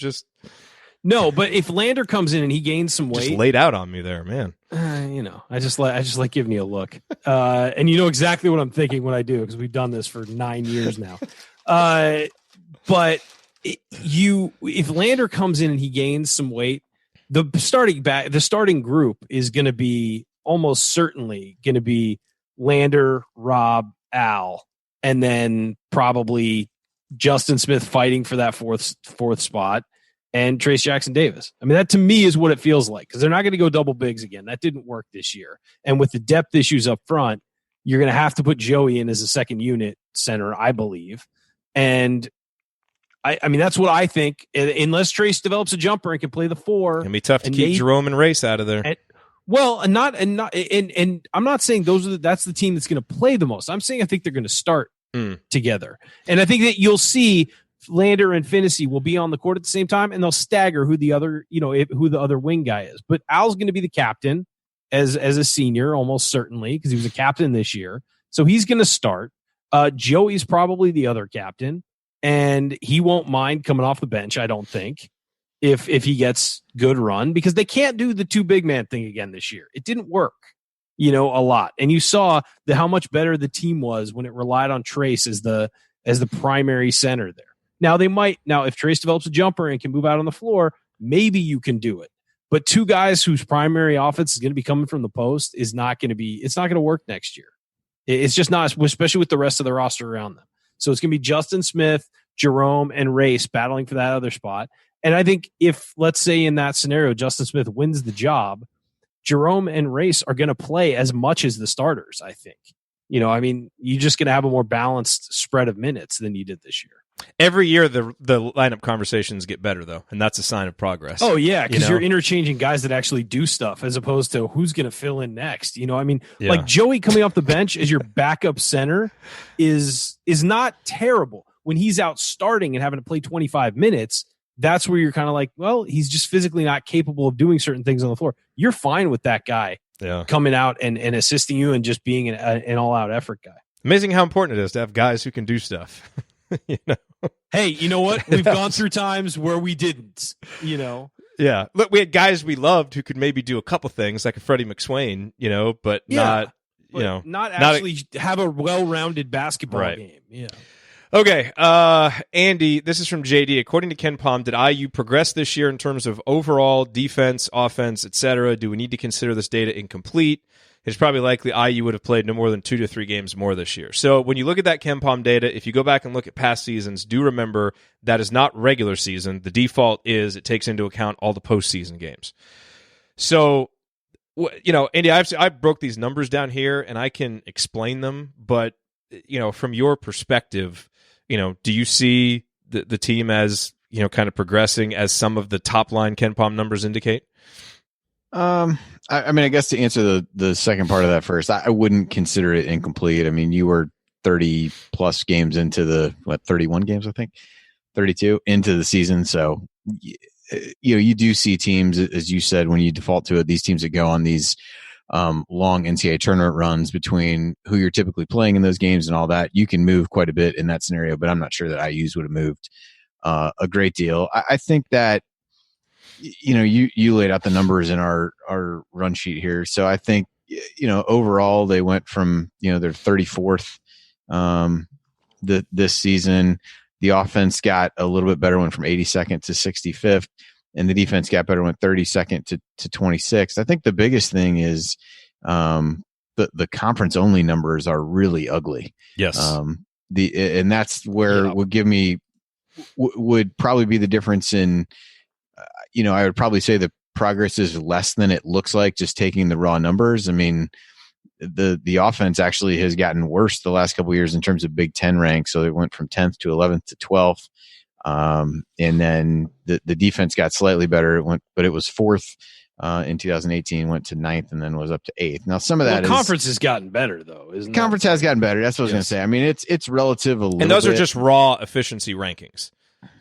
No, but if Lander comes in and he gains some weight, just laid out on me there, man. I just like giving you a look, and you know exactly what I'm thinking when I do, because we've done this for 9 years now. But if Lander comes in and he gains some weight, the starting group is going to be almost certainly going to be Lander, Rob, Al, and then probably Justin Smith fighting for that fourth spot. And Trace Jackson Davis. I mean, that to me is what it feels like, because they're not going to go double bigs again. That didn't work this year. And with the depth issues up front, you're going to have to put Joey in as a second unit center, I believe. And I mean, that's what I think. Unless Trace develops a jumper and can play the 4, it'll be tough to keep Jerome and Race out of there. And I'm not saying that's the team that's going to play the most. I'm saying I think they're going to start together, and I think that you'll see Lander and Finney will be on the court at the same time, and they'll stagger who the other wing guy is. But Al's going to be the captain as a senior, almost certainly, because he was a captain this year. So he's going to start. Joey's probably the other captain, and he won't mind coming off the bench, I don't think, if he gets good run, because they can't do the 2 big man thing again this year. It didn't work, a lot. And you saw how much better the team was when it relied on Trace as the primary center there. Now if Trace develops a jumper and can move out on the floor, maybe you can do it. But 2 guys whose primary offense is going to be coming from the post it's not going to work next year. It's just not, especially with the rest of the roster around them. So it's going to be Justin Smith, Jerome, and Race battling for that other spot. And I think if, let's say in that scenario, Justin Smith wins the job, Jerome and Race are going to play as much as the starters, I think. You're just going to have a more balanced spread of minutes than you did this year. Every year, the lineup conversations get better, though, and that's a sign of progress. Oh, yeah, because you're interchanging guys that actually do stuff as opposed to who's going to fill in next. Like Joey coming off the bench as your backup center is not terrible. When he's out starting and having to play 25 minutes, that's where you're kind of like, well, he's just physically not capable of doing certain things on the floor. You're fine with that guy coming out and assisting you and just being an all-out effort guy. Amazing how important it is to have guys who can do stuff. Hey, you know what? We've gone through times where we didn't, Yeah. Look, we had guys we loved who could maybe do a couple things, like a Freddie McSwain, but not actually have a well-rounded basketball game. Yeah. Okay. Andy, this is from JD. According to Ken Palm, did IU progress this year in terms of overall defense, offense, etc.? Do we need to consider this data incomplete? it's probably likely IU would have played no more than 2 to 3 games more this year. So when you look at that KenPom data, if you go back and look at past seasons, do remember that is not regular season. The default is it takes into account all the postseason games. So, Andy, I broke these numbers down here, and I can explain them, but, from your perspective, do you see the team as, kind of progressing as some of the top-line KenPom numbers indicate? I guess to answer the second part of that first, I wouldn't consider it incomplete. I mean, you were 30 plus games into 31 games, I think, 32 into the season. So, you do see teams, as you said, when you default to it, these teams that go on these long NCAA tournament runs between who you're typically playing in those games and all that, you can move quite a bit in that scenario, but I'm not sure that IU's would have moved a great deal. I think that, you laid out the numbers in our run sheet here. So I think, overall they went from, their 34th this season. The offense got a little bit better, went from 82nd to 65th, and the defense got better, went 32nd to 26th. I think the biggest thing is the conference only numbers are really ugly. Yes. And that's where would probably be the difference in, I would probably say the progress is less than it looks like just taking the raw numbers. I mean, the offense actually has gotten worse the last couple of years in terms of Big Ten ranks. So it went from 10th to 11th to 12th. And then the defense got slightly better. But it was 4th in 2018, went to 9th, and then was up to 8th. Now, some of that conference has gotten better, though, isn't it? Conference has gotten better. That's what I was going to say. I mean, it's relative a little bit. And those are just raw efficiency rankings.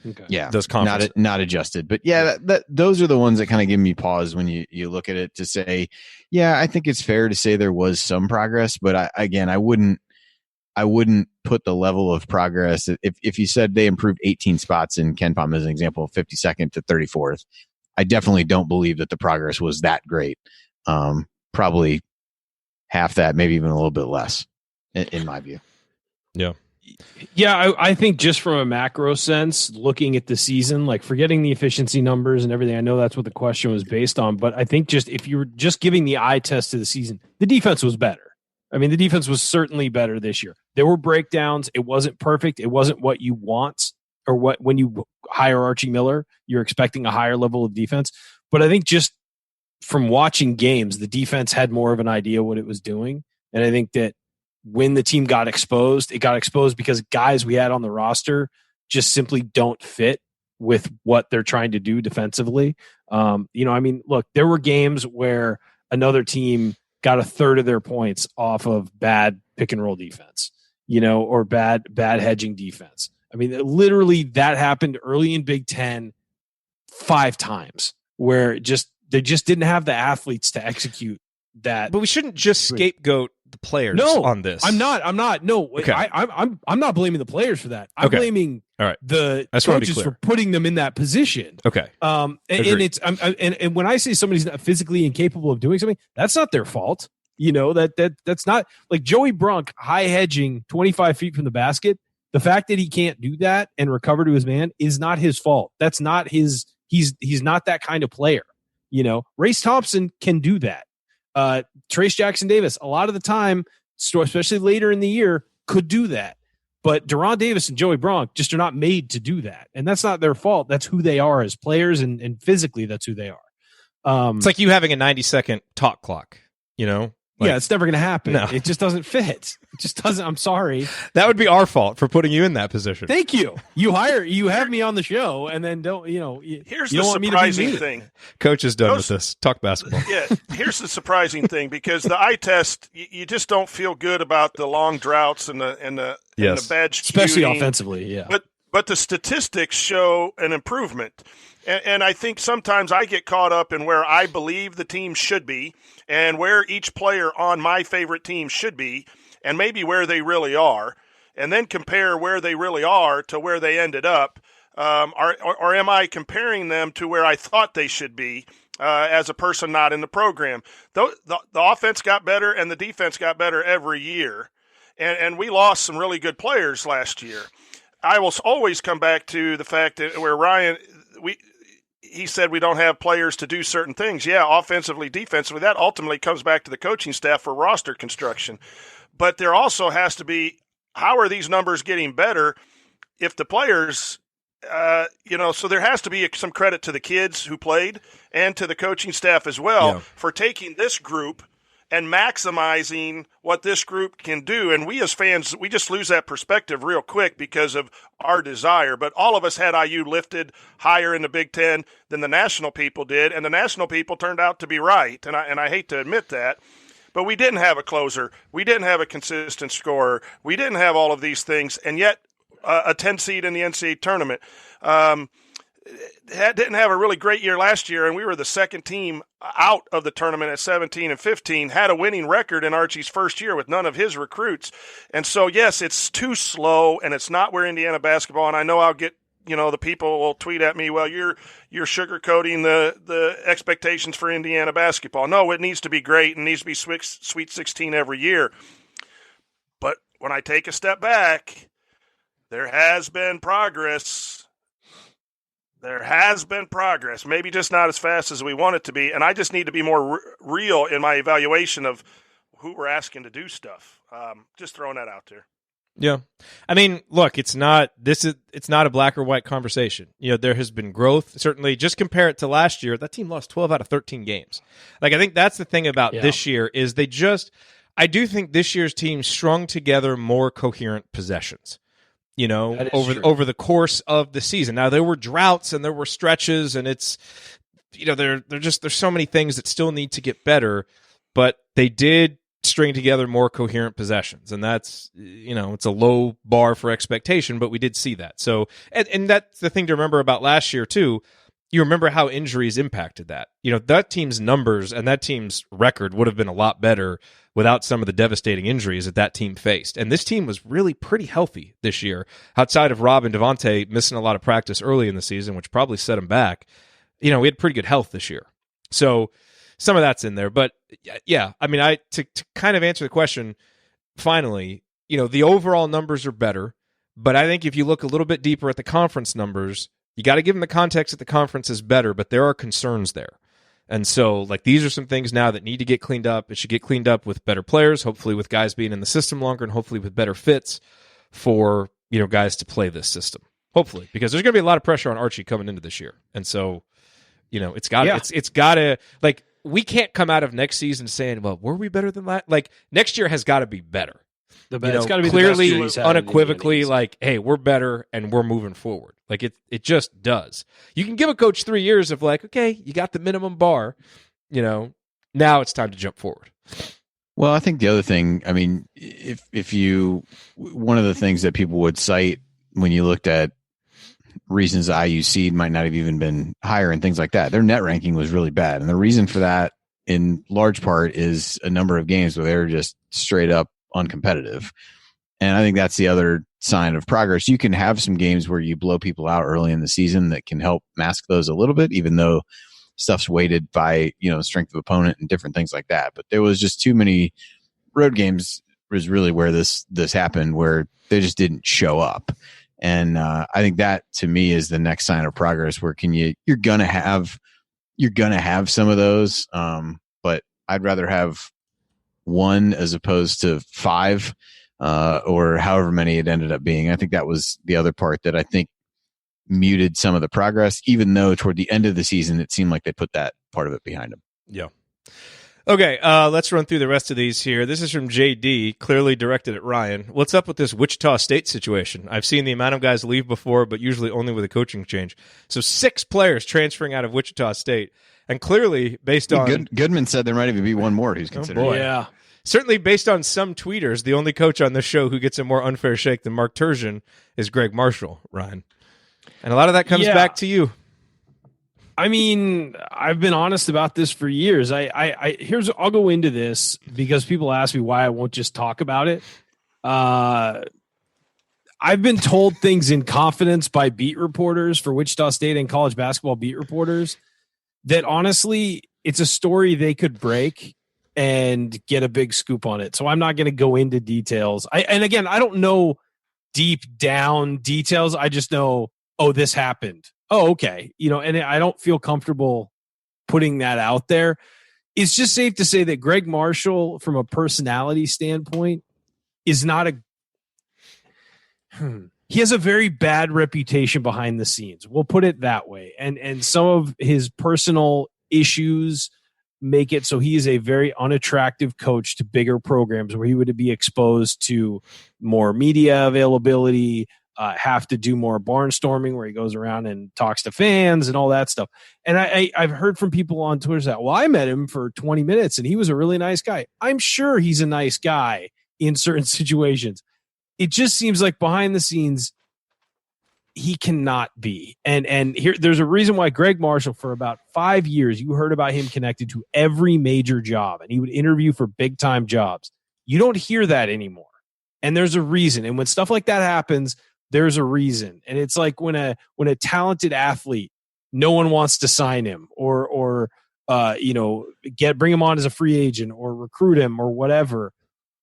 Okay. Yeah, those conferences. Not adjusted, but yeah, those are the ones that kind of give me pause when you look at it to say, yeah, I think it's fair to say there was some progress, but I wouldn't put the level of progress. If you said they improved 18 spots in KenPom as an example, 52nd to 34th, I definitely don't believe that the progress was that great. Probably half that, maybe even a little bit less, in my view. Yeah. Yeah, I think just from a macro sense, looking at the season, like forgetting the efficiency numbers and everything, I know that's what the question was based on, but I think just if you were just giving the eye test to the season, the defense was better. I mean, the defense was certainly better this year. There were breakdowns. It wasn't perfect. It wasn't what you want or what when you hire Archie Miller, you're expecting a higher level of defense. But I think just from watching games, the defense had more of an idea what it was doing. And I think that when the team got exposed, it got exposed because guys we had on the roster just simply don't fit with what they're trying to do defensively. Look, there were games where another team got a third of their points off of bad pick and roll defense, or bad hedging defense. I mean, literally that happened early in Big Ten 5 times where they just didn't have the athletes to execute that. But we shouldn't just scapegoat the players on this. I'm not. No, okay. I'm not blaming the players for that. I'm blaming the coaches for putting them in that position. Okay. And it's and when I say somebody's not physically incapable of doing something, that's not their fault. That's not like Joey Brunk high hedging 25 feet from the basket. The fact that he can't do that and recover to his man is not his fault. That's not his. He's not that kind of player. Race Thompson can do that. Trace Jackson Davis, a lot of the time, especially later in the year, could do that. But Deron Davis and Joey Bronk just are not made to do that. And that's not their fault. That's who they are as players, and physically, that's who they are. It's like you having a 90-second talk clock, Yeah, it's never going to happen. No. It just doesn't fit. It just doesn't. I'm sorry. That would be our fault for putting you in that position. Thank you. You have me on the show, and then Here's the surprising thing. Coach is done with this. Talk basketball. Yeah, here's the surprising thing, because the eye test, you just don't feel good about the long droughts and the bad shooting, especially offensively. Yeah, but the statistics show an improvement. And I think sometimes I get caught up in where I believe the team should be and where each player on my favorite team should be and maybe where they really are, and then compare where they really are to where they ended up. Or am I comparing them to where I thought they should be as a person not in the program? The offense got better and the defense got better every year, and we lost some really good players last year. I will always come back to the fact that where Ryan – he said we don't have players to do certain things. Yeah, offensively, defensively, that ultimately comes back to the coaching staff for roster construction. But there also has to be, how are these numbers getting better if the players, so there has to be some credit to the kids who played and to the coaching staff as well for taking this group and maximizing what this group can do. And we as fans, we just lose that perspective real quick because of our desire. But all of us had IU lifted higher in the Big Ten than the national people did, and the national people turned out to be right. And I hate to admit that. But we didn't have a closer. We didn't have a consistent scorer. We didn't have all of these things, and yet a 10 seed in the NCAA tournament. Didn't have a really great year last year, and we were the second team out of the tournament at 17-15, had a winning record in Archie's first year with none of his recruits. And so, yes, it's too slow, and it's not where Indiana basketball, and I know I'll get, the people will tweet at me, well, you're sugarcoating the expectations for Indiana basketball. No, it needs to be great and needs to be Sweet 16 every year. But when I take a step back, there has been progress. There has been progress, maybe just not as fast as we want it to be. And I just need to be more real in my evaluation of who we're asking to do stuff. Just throwing that out there. Yeah. I mean, look, it's not a black or white conversation. There has been growth. Certainly, just compare it to last year. That team lost 12 out of 13 games. I think that's the thing about this year is I do think this year's team strung together more coherent possessions. Over the course of the season. Now there were droughts and there were stretches, and it's there's so many things that still need to get better, but they did string together more coherent possessions, and that's it's a low bar for expectation, but we did see that. So and that's the thing to remember about last year too. You remember how injuries impacted that. That team's numbers and that team's record would have been a lot better without some of the devastating injuries that team faced. And this team was really pretty healthy this year, outside of Rob and Devontae missing a lot of practice early in the season, which probably set them back. We had pretty good health this year. So some of that's in there. But yeah, I mean, to kind of answer the question, finally, the overall numbers are better. But I think if you look a little bit deeper at the conference numbers, you got to give them the context that the conference is better, but there are concerns there. And so, these are some things now that need to get cleaned up. It should get cleaned up with better players, hopefully with guys being in the system longer, and hopefully with better fits for, guys to play this system. Hopefully, because there's going to be a lot of pressure on Archie coming into this year. And so, it's got to, we can't come out of next season saying, well, were we better than that? Next year has got to be better. It's got to be clearly, unequivocally, hey, we're better and we're moving forward. It just does. You can give a coach 3 years of okay, you got the minimum bar, now it's time to jump forward. Well, I think the other thing, I mean, one of the things that people would cite when you looked at reasons IU seed might not have even been higher and things like that, their net ranking was really bad. And the reason for that in large part is a number of games where they're just straight up uncompetitive. And I think that's the other sign of progress. You can have some games where you blow people out early in the season that can help mask those a little bit, even though stuff's weighted by, strength of opponent and different things like that. But there was just too many road games was really where this happened, where they just didn't show up. And I think that to me is the next sign of progress, where you're gonna have some of those. But I'd rather have one as opposed to five, or however many it ended up being. I think that was the other part that I think muted some of the progress, even though toward the end of the season, it seemed like they put that part of it behind them. Yeah. Okay, let's run through the rest of these here. This is from JD, clearly directed at Ryan. What's up with this Wichita State situation? I've seen the amount of guys leave before, but usually only with a coaching change. So 6 players transferring out of Wichita State. And clearly, based on... Goodman said there might even be one more who's considered. Oh boy. Yeah. Certainly, based on some tweeters, the only coach on this show who gets a more unfair shake than Mark Turgeon is Greg Marshall, Ryan. And a lot of that comes back to you. I mean, I've been honest about this for years. I'll go into this because people ask me why I won't just talk about it. I've been told things in confidence by beat reporters for Wichita State and college basketball beat reporters that honestly, it's a story they could break and get a big scoop on it. So I'm not going to go into details. And again, I don't know deep down details. I just know, this happened. Oh, okay. And I don't feel comfortable putting that out there. It's just safe to say that Greg Marshall, from a personality standpoint, is not he has a very bad reputation behind the scenes. We'll put it that way. And some of his personal issues make it so he is a very unattractive coach to bigger programs where he would be exposed to more media availability, have to do more barnstorming where he goes around and talks to fans and all that stuff. And I've heard from people on Twitter that, well, I met him for 20 minutes and he was a really nice guy. I'm sure he's a nice guy in certain situations. It just seems like behind the scenes, he cannot be. And here, there's a reason why Greg Marshall, for about 5 years, you heard about him connected to every major job, and he would interview for big time jobs. You don't hear that anymore. And there's a reason. And when stuff like that happens, there's a reason. And it's like when a talented athlete, no one wants to sign him or bring him on as a free agent or recruit him or whatever.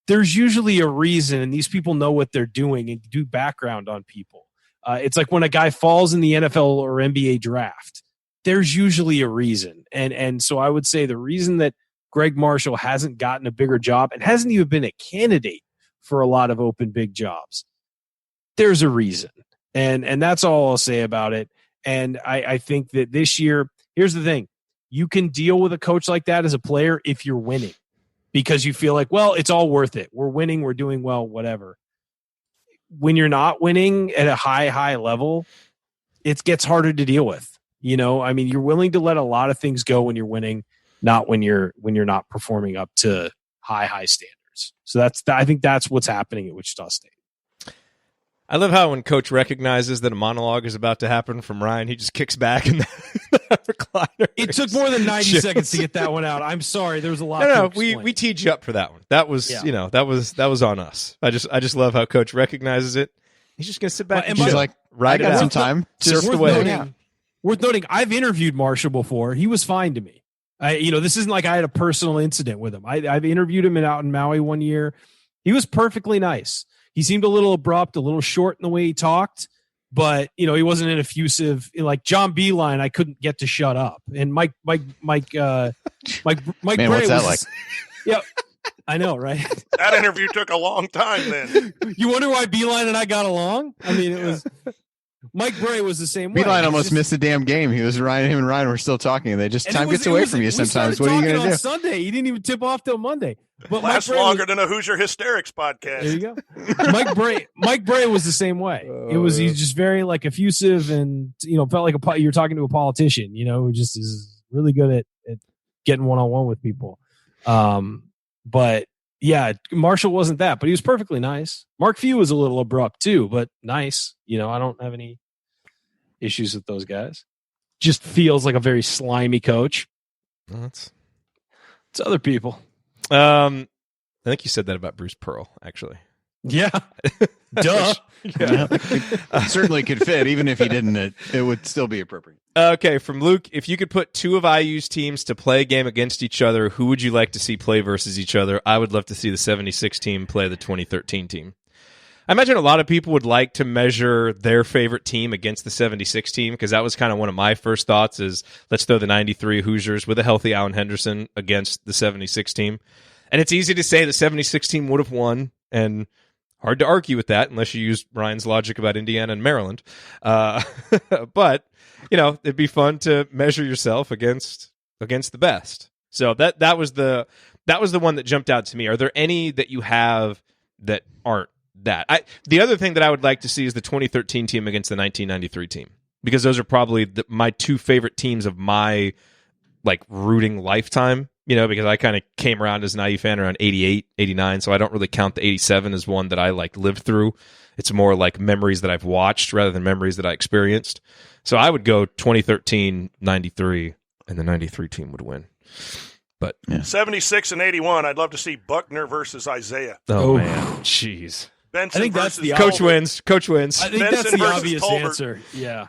There's usually a reason, and these people know what they're doing and do background on people. It's like when a guy falls in the NFL or NBA draft, there's usually a reason. And so I would say the reason that Greg Marshall hasn't gotten a bigger job and hasn't even been a candidate for a lot of open big jobs, there's a reason. And that's all I'll say about it. And I think that this year, here's the thing. You can deal with a coach like that as a player if you're winning, because you feel like, well, it's all worth it. We're winning. We're doing well, whatever. When you're not winning at a high level, it gets harder to deal with. You're willing to let a lot of things go when you're winning, not when you're not performing up to high standards. So I think that's what's happening at Wichita State. I love how when Coach recognizes that a monologue is about to happen from Ryan, he just kicks back in the recliner. It took more than 90 seconds to get that one out. I'm sorry, there was a lot. No, we teed you up for that one. That was that was on us. I just love how Coach recognizes it. He's just gonna sit back and he's like, ride it out. Some time. Surf the way. Worth noting, I've interviewed Marshall before. He was fine to me. This isn't like I had a personal incident with him. I've interviewed him out in Maui one year. He was perfectly nice. He seemed a little abrupt, a little short in the way he talked, but he wasn't an effusive like John Beeline. I couldn't get to shut up. And Mike Man, Bray what's that like? Yeah, I know, right? That interview took a long time. Then you wonder why Beeline and I got along? I mean, it was Mike Bray was the same way. Beeline almost missed the damn game. Him and Ryan were still talking, and they just time gets away from you sometimes. What are you going to do? On Sunday, he didn't even tip off till Monday. But lasts longer than a Hoosier Hysterics podcast. There you go. Mike Bray was the same way. He's just very like effusive and felt like you're talking to a politician. Who just is really good at getting one-on-one with people. But yeah, Marshall wasn't that, but he was perfectly nice. Mark Few was a little abrupt too, but nice. I don't have any issues with those guys. Just feels like a very slimy coach. It's other people. I think you said that about Bruce Pearl, actually. Yeah. Duh. Yeah. Certainly could fit. Even if he didn't, it would still be appropriate. Okay, from Luke, if you could put two of IU's teams to play a game against each other, who would you like to see play versus each other? I would love to see the 76 team play the 2013 team. I imagine a lot of people would like to measure their favorite team against the 76 team, because that was kind of one of my first thoughts is let's throw the 93 Hoosiers with a healthy Allen Henderson against the 76 team. And it's easy to say the 76 team would have won, and hard to argue with that unless you use Ryan's logic about Indiana and Maryland. But, it'd be fun to measure yourself against the best. So that was the one that jumped out to me. Are there any that you have that aren't that? The other thing that I would like to see is the 2013 team against the 1993 team, because those are probably my two favorite teams of my rooting lifetime, because I kind of came around as an IU fan around 88, 89, so I don't really count the 87 as one that I lived through. It's more like memories that I've watched rather than memories that I experienced. So I would go 2013, 93, and the 93 team would win. But 76 and 81, I'd love to see Buckner versus Isaiah. Oh man, jeez. Benson I think that's the Coach wins. Coach wins. I think Benson that's the versus obvious Tolbert. answer. Yeah.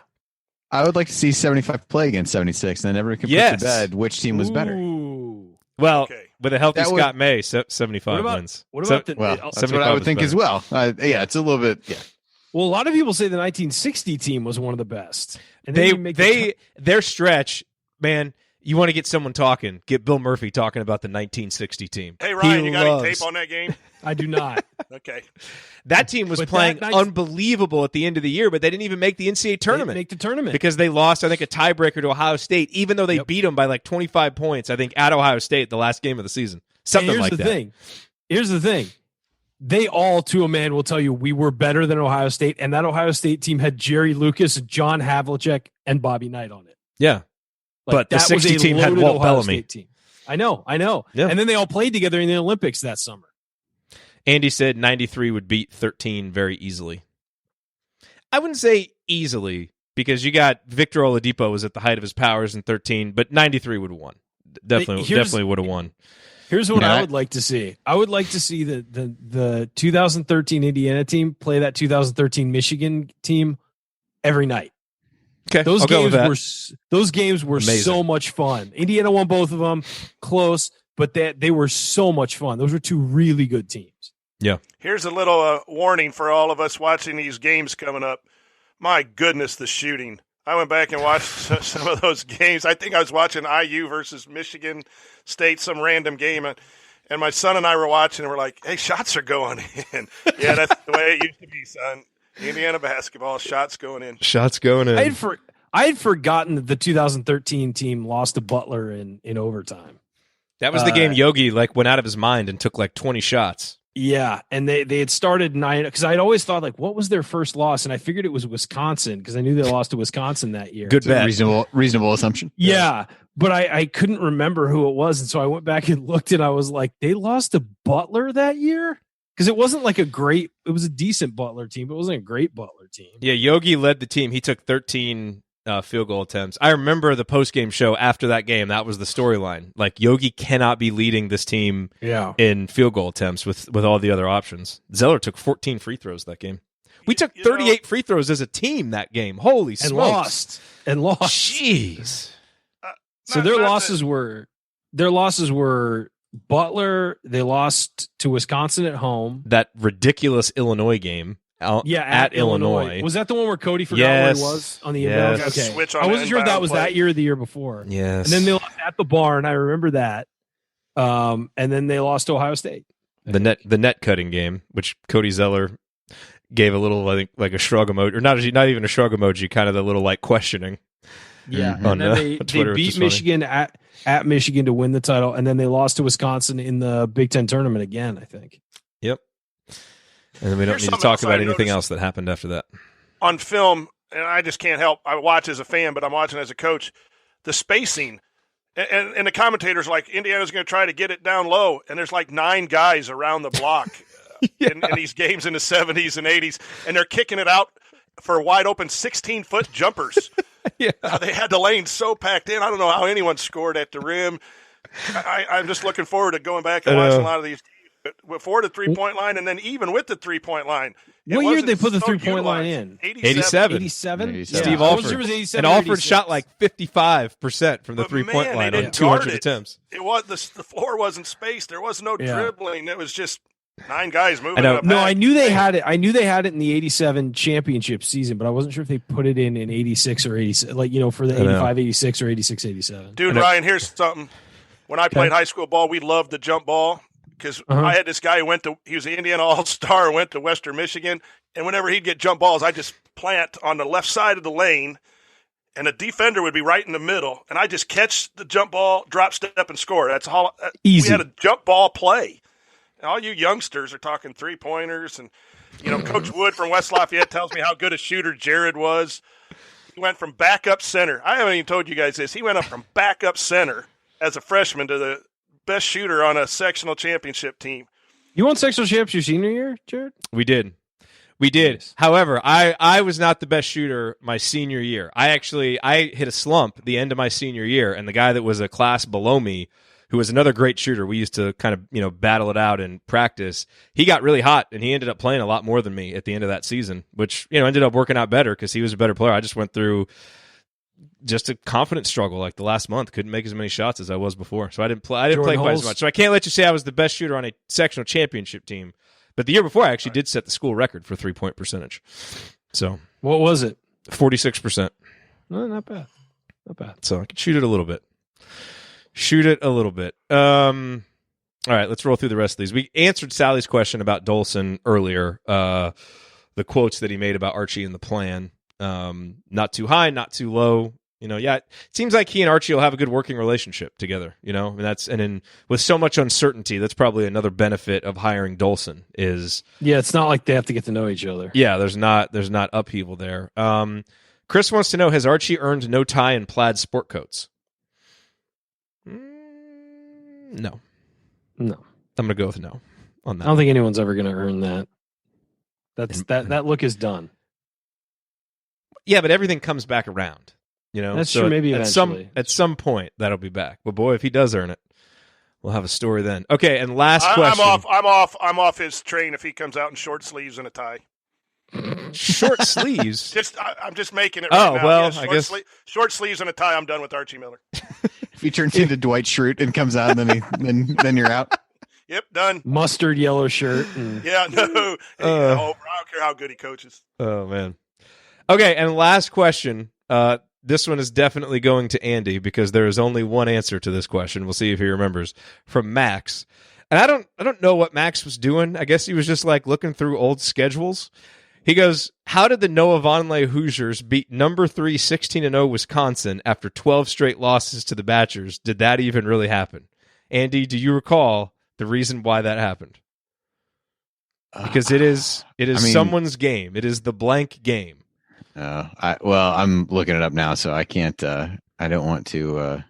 I would like to see 75 play against 76, and then everyone can put to bed which team was better. Well, Okay. with a healthy Scott May, 75 wins. What about that's what I would think as well. It's a little bit. Yeah. Well, a lot of people say the 1960 team was one of the best. And their stretch, man. You want to get someone talking? Get Bill Murphy talking about the 1960 team. Hey Ryan, you got any tape on that game? I do not. Okay. That team was playing unbelievable at the end of the year, but they didn't even make the NCAA tournament. They didn't make the tournament because they lost, I think, a tiebreaker to Ohio State, even though they beat them by like 25 points. I think at Ohio State, the last game of the season, something like that. Here's the thing. They all, to a man, will tell you we were better than Ohio State, and that Ohio State team had Jerry Lucas, John Havlicek, and Bobby Knight on it. Yeah. But the 60 team had Walt Bellamy. Team. I know. Yeah. And then they all played together in the Olympics that summer. Andy said 93 would beat 13 very easily. I wouldn't say easily because you got Victor Oladipo was at the height of his powers in 13, but 93 would have won. Definitely would have won. Here's what I would like to see. I would like to see the 2013 Indiana team play that 2013 Michigan team every night. Okay, those games were amazing. So much fun. Indiana won both of them, close, but they were so much fun. Those were two really good teams. Yeah. Here's a little warning for all of us watching these games coming up. My goodness, the shooting. I went back and watched some of those games. I think I was watching IU versus Michigan State, some random game, and my son and I were watching, and we're like, hey, shots are going in. Yeah, that's the way it used to be, son. Indiana basketball, shots going in. Shots going in. I had forgotten that the 2013 team lost to Butler in overtime. That was the game Yogi went out of his mind and took 20 shots. Yeah, and they had started 9 because I'd always thought what was their first loss, and I figured it was Wisconsin because I knew they lost to Wisconsin that year. Good bet, reasonable assumption. Yeah, but I couldn't remember who it was, and so I went back and looked, and I was like, they lost to Butler that year. Because it wasn't it was a decent Butler team, but it wasn't a great Butler team. Yeah, Yogi led the team. He took 13 field goal attempts. I remember the post-game show after that game. That was the storyline. Yogi cannot be leading this team in field goal attempts with all the other options. Zeller took 14 free throws that game. We took 38 free throws as a team that game. Holy smokes. And lost. Jeez. So their losses were Butler, they lost to Wisconsin at home. That ridiculous Illinois game. At Illinois. Was that the one where Cody forgot where he was on the inbound? Okay. I wasn't sure if that was that year or the year before. Yes. And then they lost at the barn. I remember that. And then they lost to Ohio State. The net cutting game, which Cody Zeller gave a little, I think, a shrug emoji, or not even a shrug emoji, kind of the little questioning. Yeah. And then they beat Michigan at Michigan to win the title, and then they lost to Wisconsin in the Big Ten tournament again, I think. Yep. And then we don't need to talk about anything else that happened after that. On film, and I just can't help, I watch as a fan, but I'm watching as a coach, the spacing. And the commentators Indiana's going to try to get it down low, and there's 9 guys around the block in these games in the 70s and 80s, and they're kicking it out for wide open 16-foot jumpers. They had the lane so packed in. I don't know how anyone scored at the rim. I'm just looking forward to going back and watching a lot of these before the 3-point line, and then even with the 3-point line. What year did they put the 3-point line in? 87. 87? Steve Alford. And Alford shot 55% from the 3-point line on 200 attempts. It was the floor wasn't spaced. There was no dribbling. It was just 9 guys moving. I knew they had it. I knew they had it in the 87 championship season, but I wasn't sure if they put it in 86 or 87, for the 85, 86 or 86, 87. Dude, Ryan, here's something. When I played high school ball, we loved the jump ball. Because I had this guy who he was the Indiana All-Star, went to Western Michigan, and whenever he'd get jump balls, I just plant on the left side of the lane, and the defender would be right in the middle, and I just catch the jump ball, drop step, and score. That's all. Easy. We had a jump ball play. And all you youngsters are talking 3-pointers, and Coach Wood from West Lafayette tells me how good a shooter Jerod was. He went from backup center. I haven't even told you guys this. He went up from backup center as a freshman to the best shooter on a sectional championship team. You won sectional champs your senior year, Jerod? We did. Nice. However, I was not the best shooter my senior year. I hit a slump the end of my senior year, and the guy that was a class below me, who was another great shooter, we used to kind of battle it out in practice. He got really hot, and he ended up playing a lot more than me at the end of that season, which ended up working out better because he was a better player. I just went through just a confidence struggle the last month. Couldn't make as many shots as I was before. So I didn't play quite as much. So I can't let you say I was the best shooter on a sectional championship team, But the year before, I actually did set the school record for 3-point percentage. So what was it? 46%. No, not bad. Not bad. So I could shoot it a little bit. All right, let's roll through the rest of these. We answered Sally's question about Dolson earlier, the quotes that he made about Archie and the plan. Not too high, not too low. It seems like he and Archie will have a good working relationship together, and with so much uncertainty, that's probably another benefit of hiring Dolson is. Yeah, it's not like they have to get to know each other. Yeah, there's not upheaval there. Chris wants to know, has Archie earned no tie and plaid sport coats? No. I'm going to go with no on that. I don't think anyone's ever going to earn that. That look is done. Yeah, but everything comes back around. That's true. Maybe eventually. At some point that'll be back. But boy, if he does earn it, we'll have a story then. Okay, and last question. I'm off his train if he comes out in short sleeves and a tie. Short sleeves. I'm just making it. Right now. Well, yeah, I guess short sleeves and a tie. I'm done with Archie Miller. If he turns into Dwight Schrute and comes out, then you're out. Yep, done. Mustard yellow shirt. Yeah, no. I don't care how good he coaches. Oh man. Okay, and last question. This one is definitely going to Andy because there is only one answer to this question. We'll see if he remembers. From Max. And I don't know what Max was doing. I guess he was just like looking through old schedules. He goes, how did the Noah Vonleh Hoosiers beat number 3 16-0 Wisconsin after 12 straight losses to the Badgers? Did that even really happen? Andy, do you recall the reason why that happened? Because it is someone's game. It is the blank game. I'm looking it up now, so I can't. I don't want to.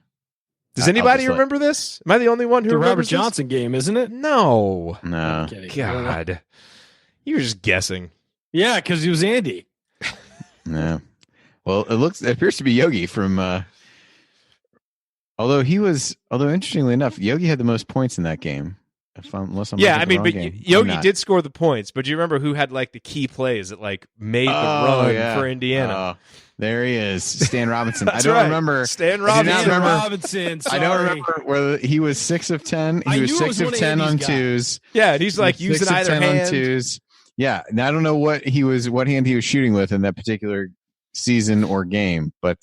Does anybody remember this? Am I the only one who remembers the Robert Johnson game? Isn't it? No. God, you were just guessing. Yeah, because he was Andy. No. Well, it appears to be Yogi from. Although interestingly enough, Yogi had the most points in that game. Yogi did score the points, but do you remember who had like the key plays that like made the run for Indiana? There he is, Stan Robinson. I don't remember Stan Robinson. Sorry. I don't remember whether he was 6 of 10. He was 6 of 10 on twos. Yeah, and he's like using either hand on twos. Yeah, and I don't know what hand he was shooting with in that particular season or game, but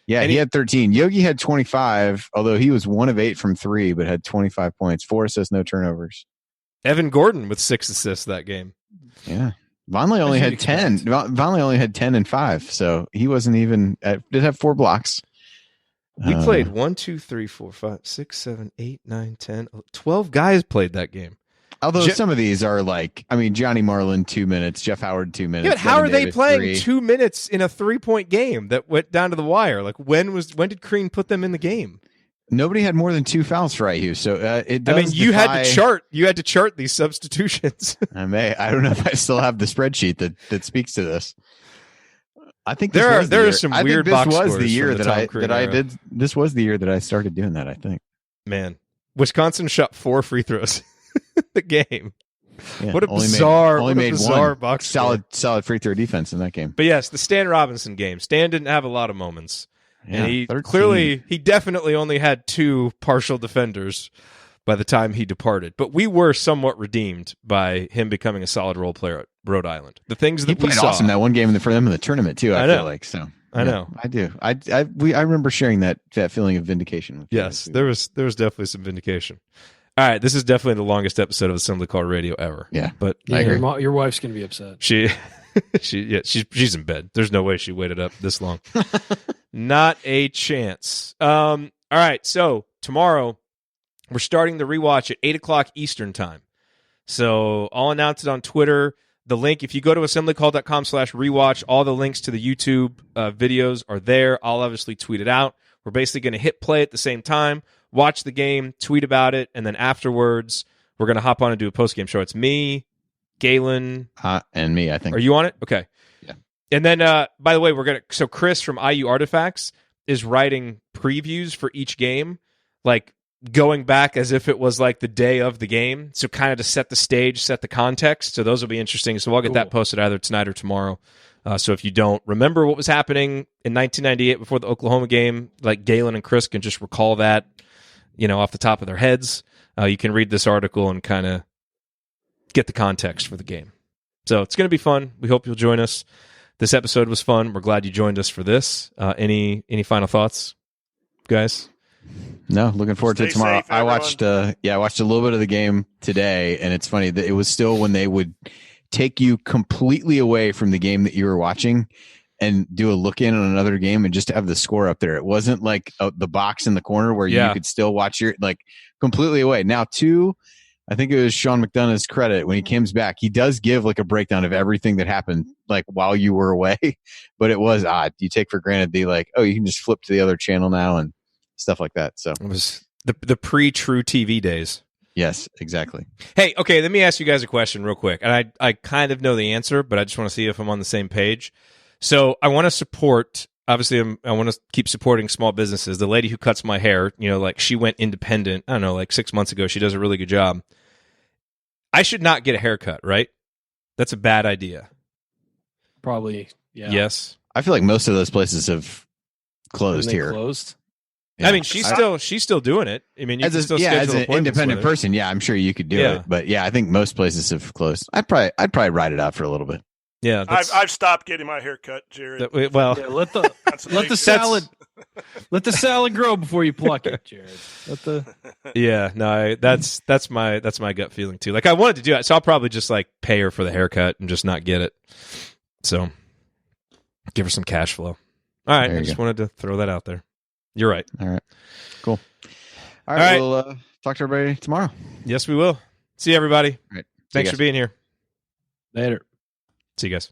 he had 13. Yogi had 25, although he was 1 of 8 from 3, but had 25 points, 4 assists, no turnovers. Evan Gordon with 6 assists that game. Yeah. Vonleh only had 10. Vonleh only had 10 and 5, so he wasn't even did have 4 blocks. We played 1, 2, 3, 4, 5, 6, 7, 8, 9, 10, 12 guys played that game. Although some of these are like, Johnny Marlin 2 minutes, Jeff Howard 2 minutes. Yeah, but how are they playing 3. 2 minutes in a 3-point game that went down to the wire? Like when did Crean put them in the game? Nobody had more than 2 fouls for IU, so it does. You had to chart these substitutions. I don't know if I still have the spreadsheet that speaks to this. I think there are some weird box scores. This was the year This was the year that I started doing that. I think. Man, Wisconsin shot 4 free throws the game. Yeah, what a bizarre box solid free throw defense in that game. But yes, the Stan Robinson game. Stan didn't have a lot of moments. Yeah, and he definitely only had 2 partial defenders by the time he departed. But we were somewhat redeemed by him becoming a solid role player at Rhode Island. The things that he played awesome that one game for them in the tournament too. I feel like so. I know. I do. I remember sharing that feeling of vindication with you. Yes, there was definitely some vindication. All right, this is definitely the longest episode of Assembly Call Radio ever. Yeah, but I agree. Your wife's gonna be upset. She's in bed. There's no way she waited up this long. Not a chance. All right, so tomorrow we're starting the rewatch at 8:00 Eastern time. So I'll announce it on Twitter. The link, if you go to assemblycall.com/rewatch, all the links to the YouTube videos are there. I'll obviously tweet it out. We're basically going to hit play at the same time, watch the game, tweet about it, and then afterwards we're going to hop on and do a post-game show. It's me, Galen, and me, I think. Are you on it? Okay. Yeah. And then, by the way, so Chris from IU Artifacts is writing previews for each game, like going back as if it was like the day of the game. So kind of to set the stage, set the context. So those will be interesting. So I'll get that posted either tonight or tomorrow. So if you don't remember what was happening in 1998 before the Oklahoma game, like Galen and Chris can just recall that, off the top of their heads. You can read this article and kind of get the context for the game. So it's going to be fun. We hope you'll join us. This episode was fun. We're glad you joined us for this. Any final thoughts, guys? No, looking forward to it tomorrow. Safe, I watched a little bit of the game today, and it's funny that it was still when they would take you completely away from the game that you were watching and do a look in on another game and just have the score up there. It wasn't like the box in the corner where you could still watch your completely away. Now, I think it was Sean McDonough's credit when he comes back. He does give a breakdown of everything that happened while you were away, but it was odd. You take for granted you can just flip to the other channel now and stuff like that. So it was the pre-true TV days. Yes, exactly. Hey, okay, let me ask you guys a question real quick. And I kind of know the answer, but I just want to see if I'm on the same page. So I want to support, obviously I want to keep supporting small businesses. The lady who cuts my hair, she went independent, I don't know, 6 months ago. She does a really good job. I should not get a haircut, right? That's a bad idea. Probably, yeah. Yes. I feel like most of those places have closed here. Closed? Yeah. I mean, she's still doing it. I mean, you can still schedule as an independent person, I'm sure you could do it. But I think most places have closed. I'd probably ride it out for a little bit. Yeah, I've stopped getting my hair cut, Jerod. Let the salad grow before you pluck it, Jerod. That's my gut feeling too. I wanted to do it, so I'll probably just pay her for the haircut and just not get it. So give her some cash flow. All right, I just wanted to throw that out there. You're right. All right, cool. All right. We'll talk to everybody tomorrow. Yes, we will. See you, everybody. All right. Thanks for being here. Later. See you guys.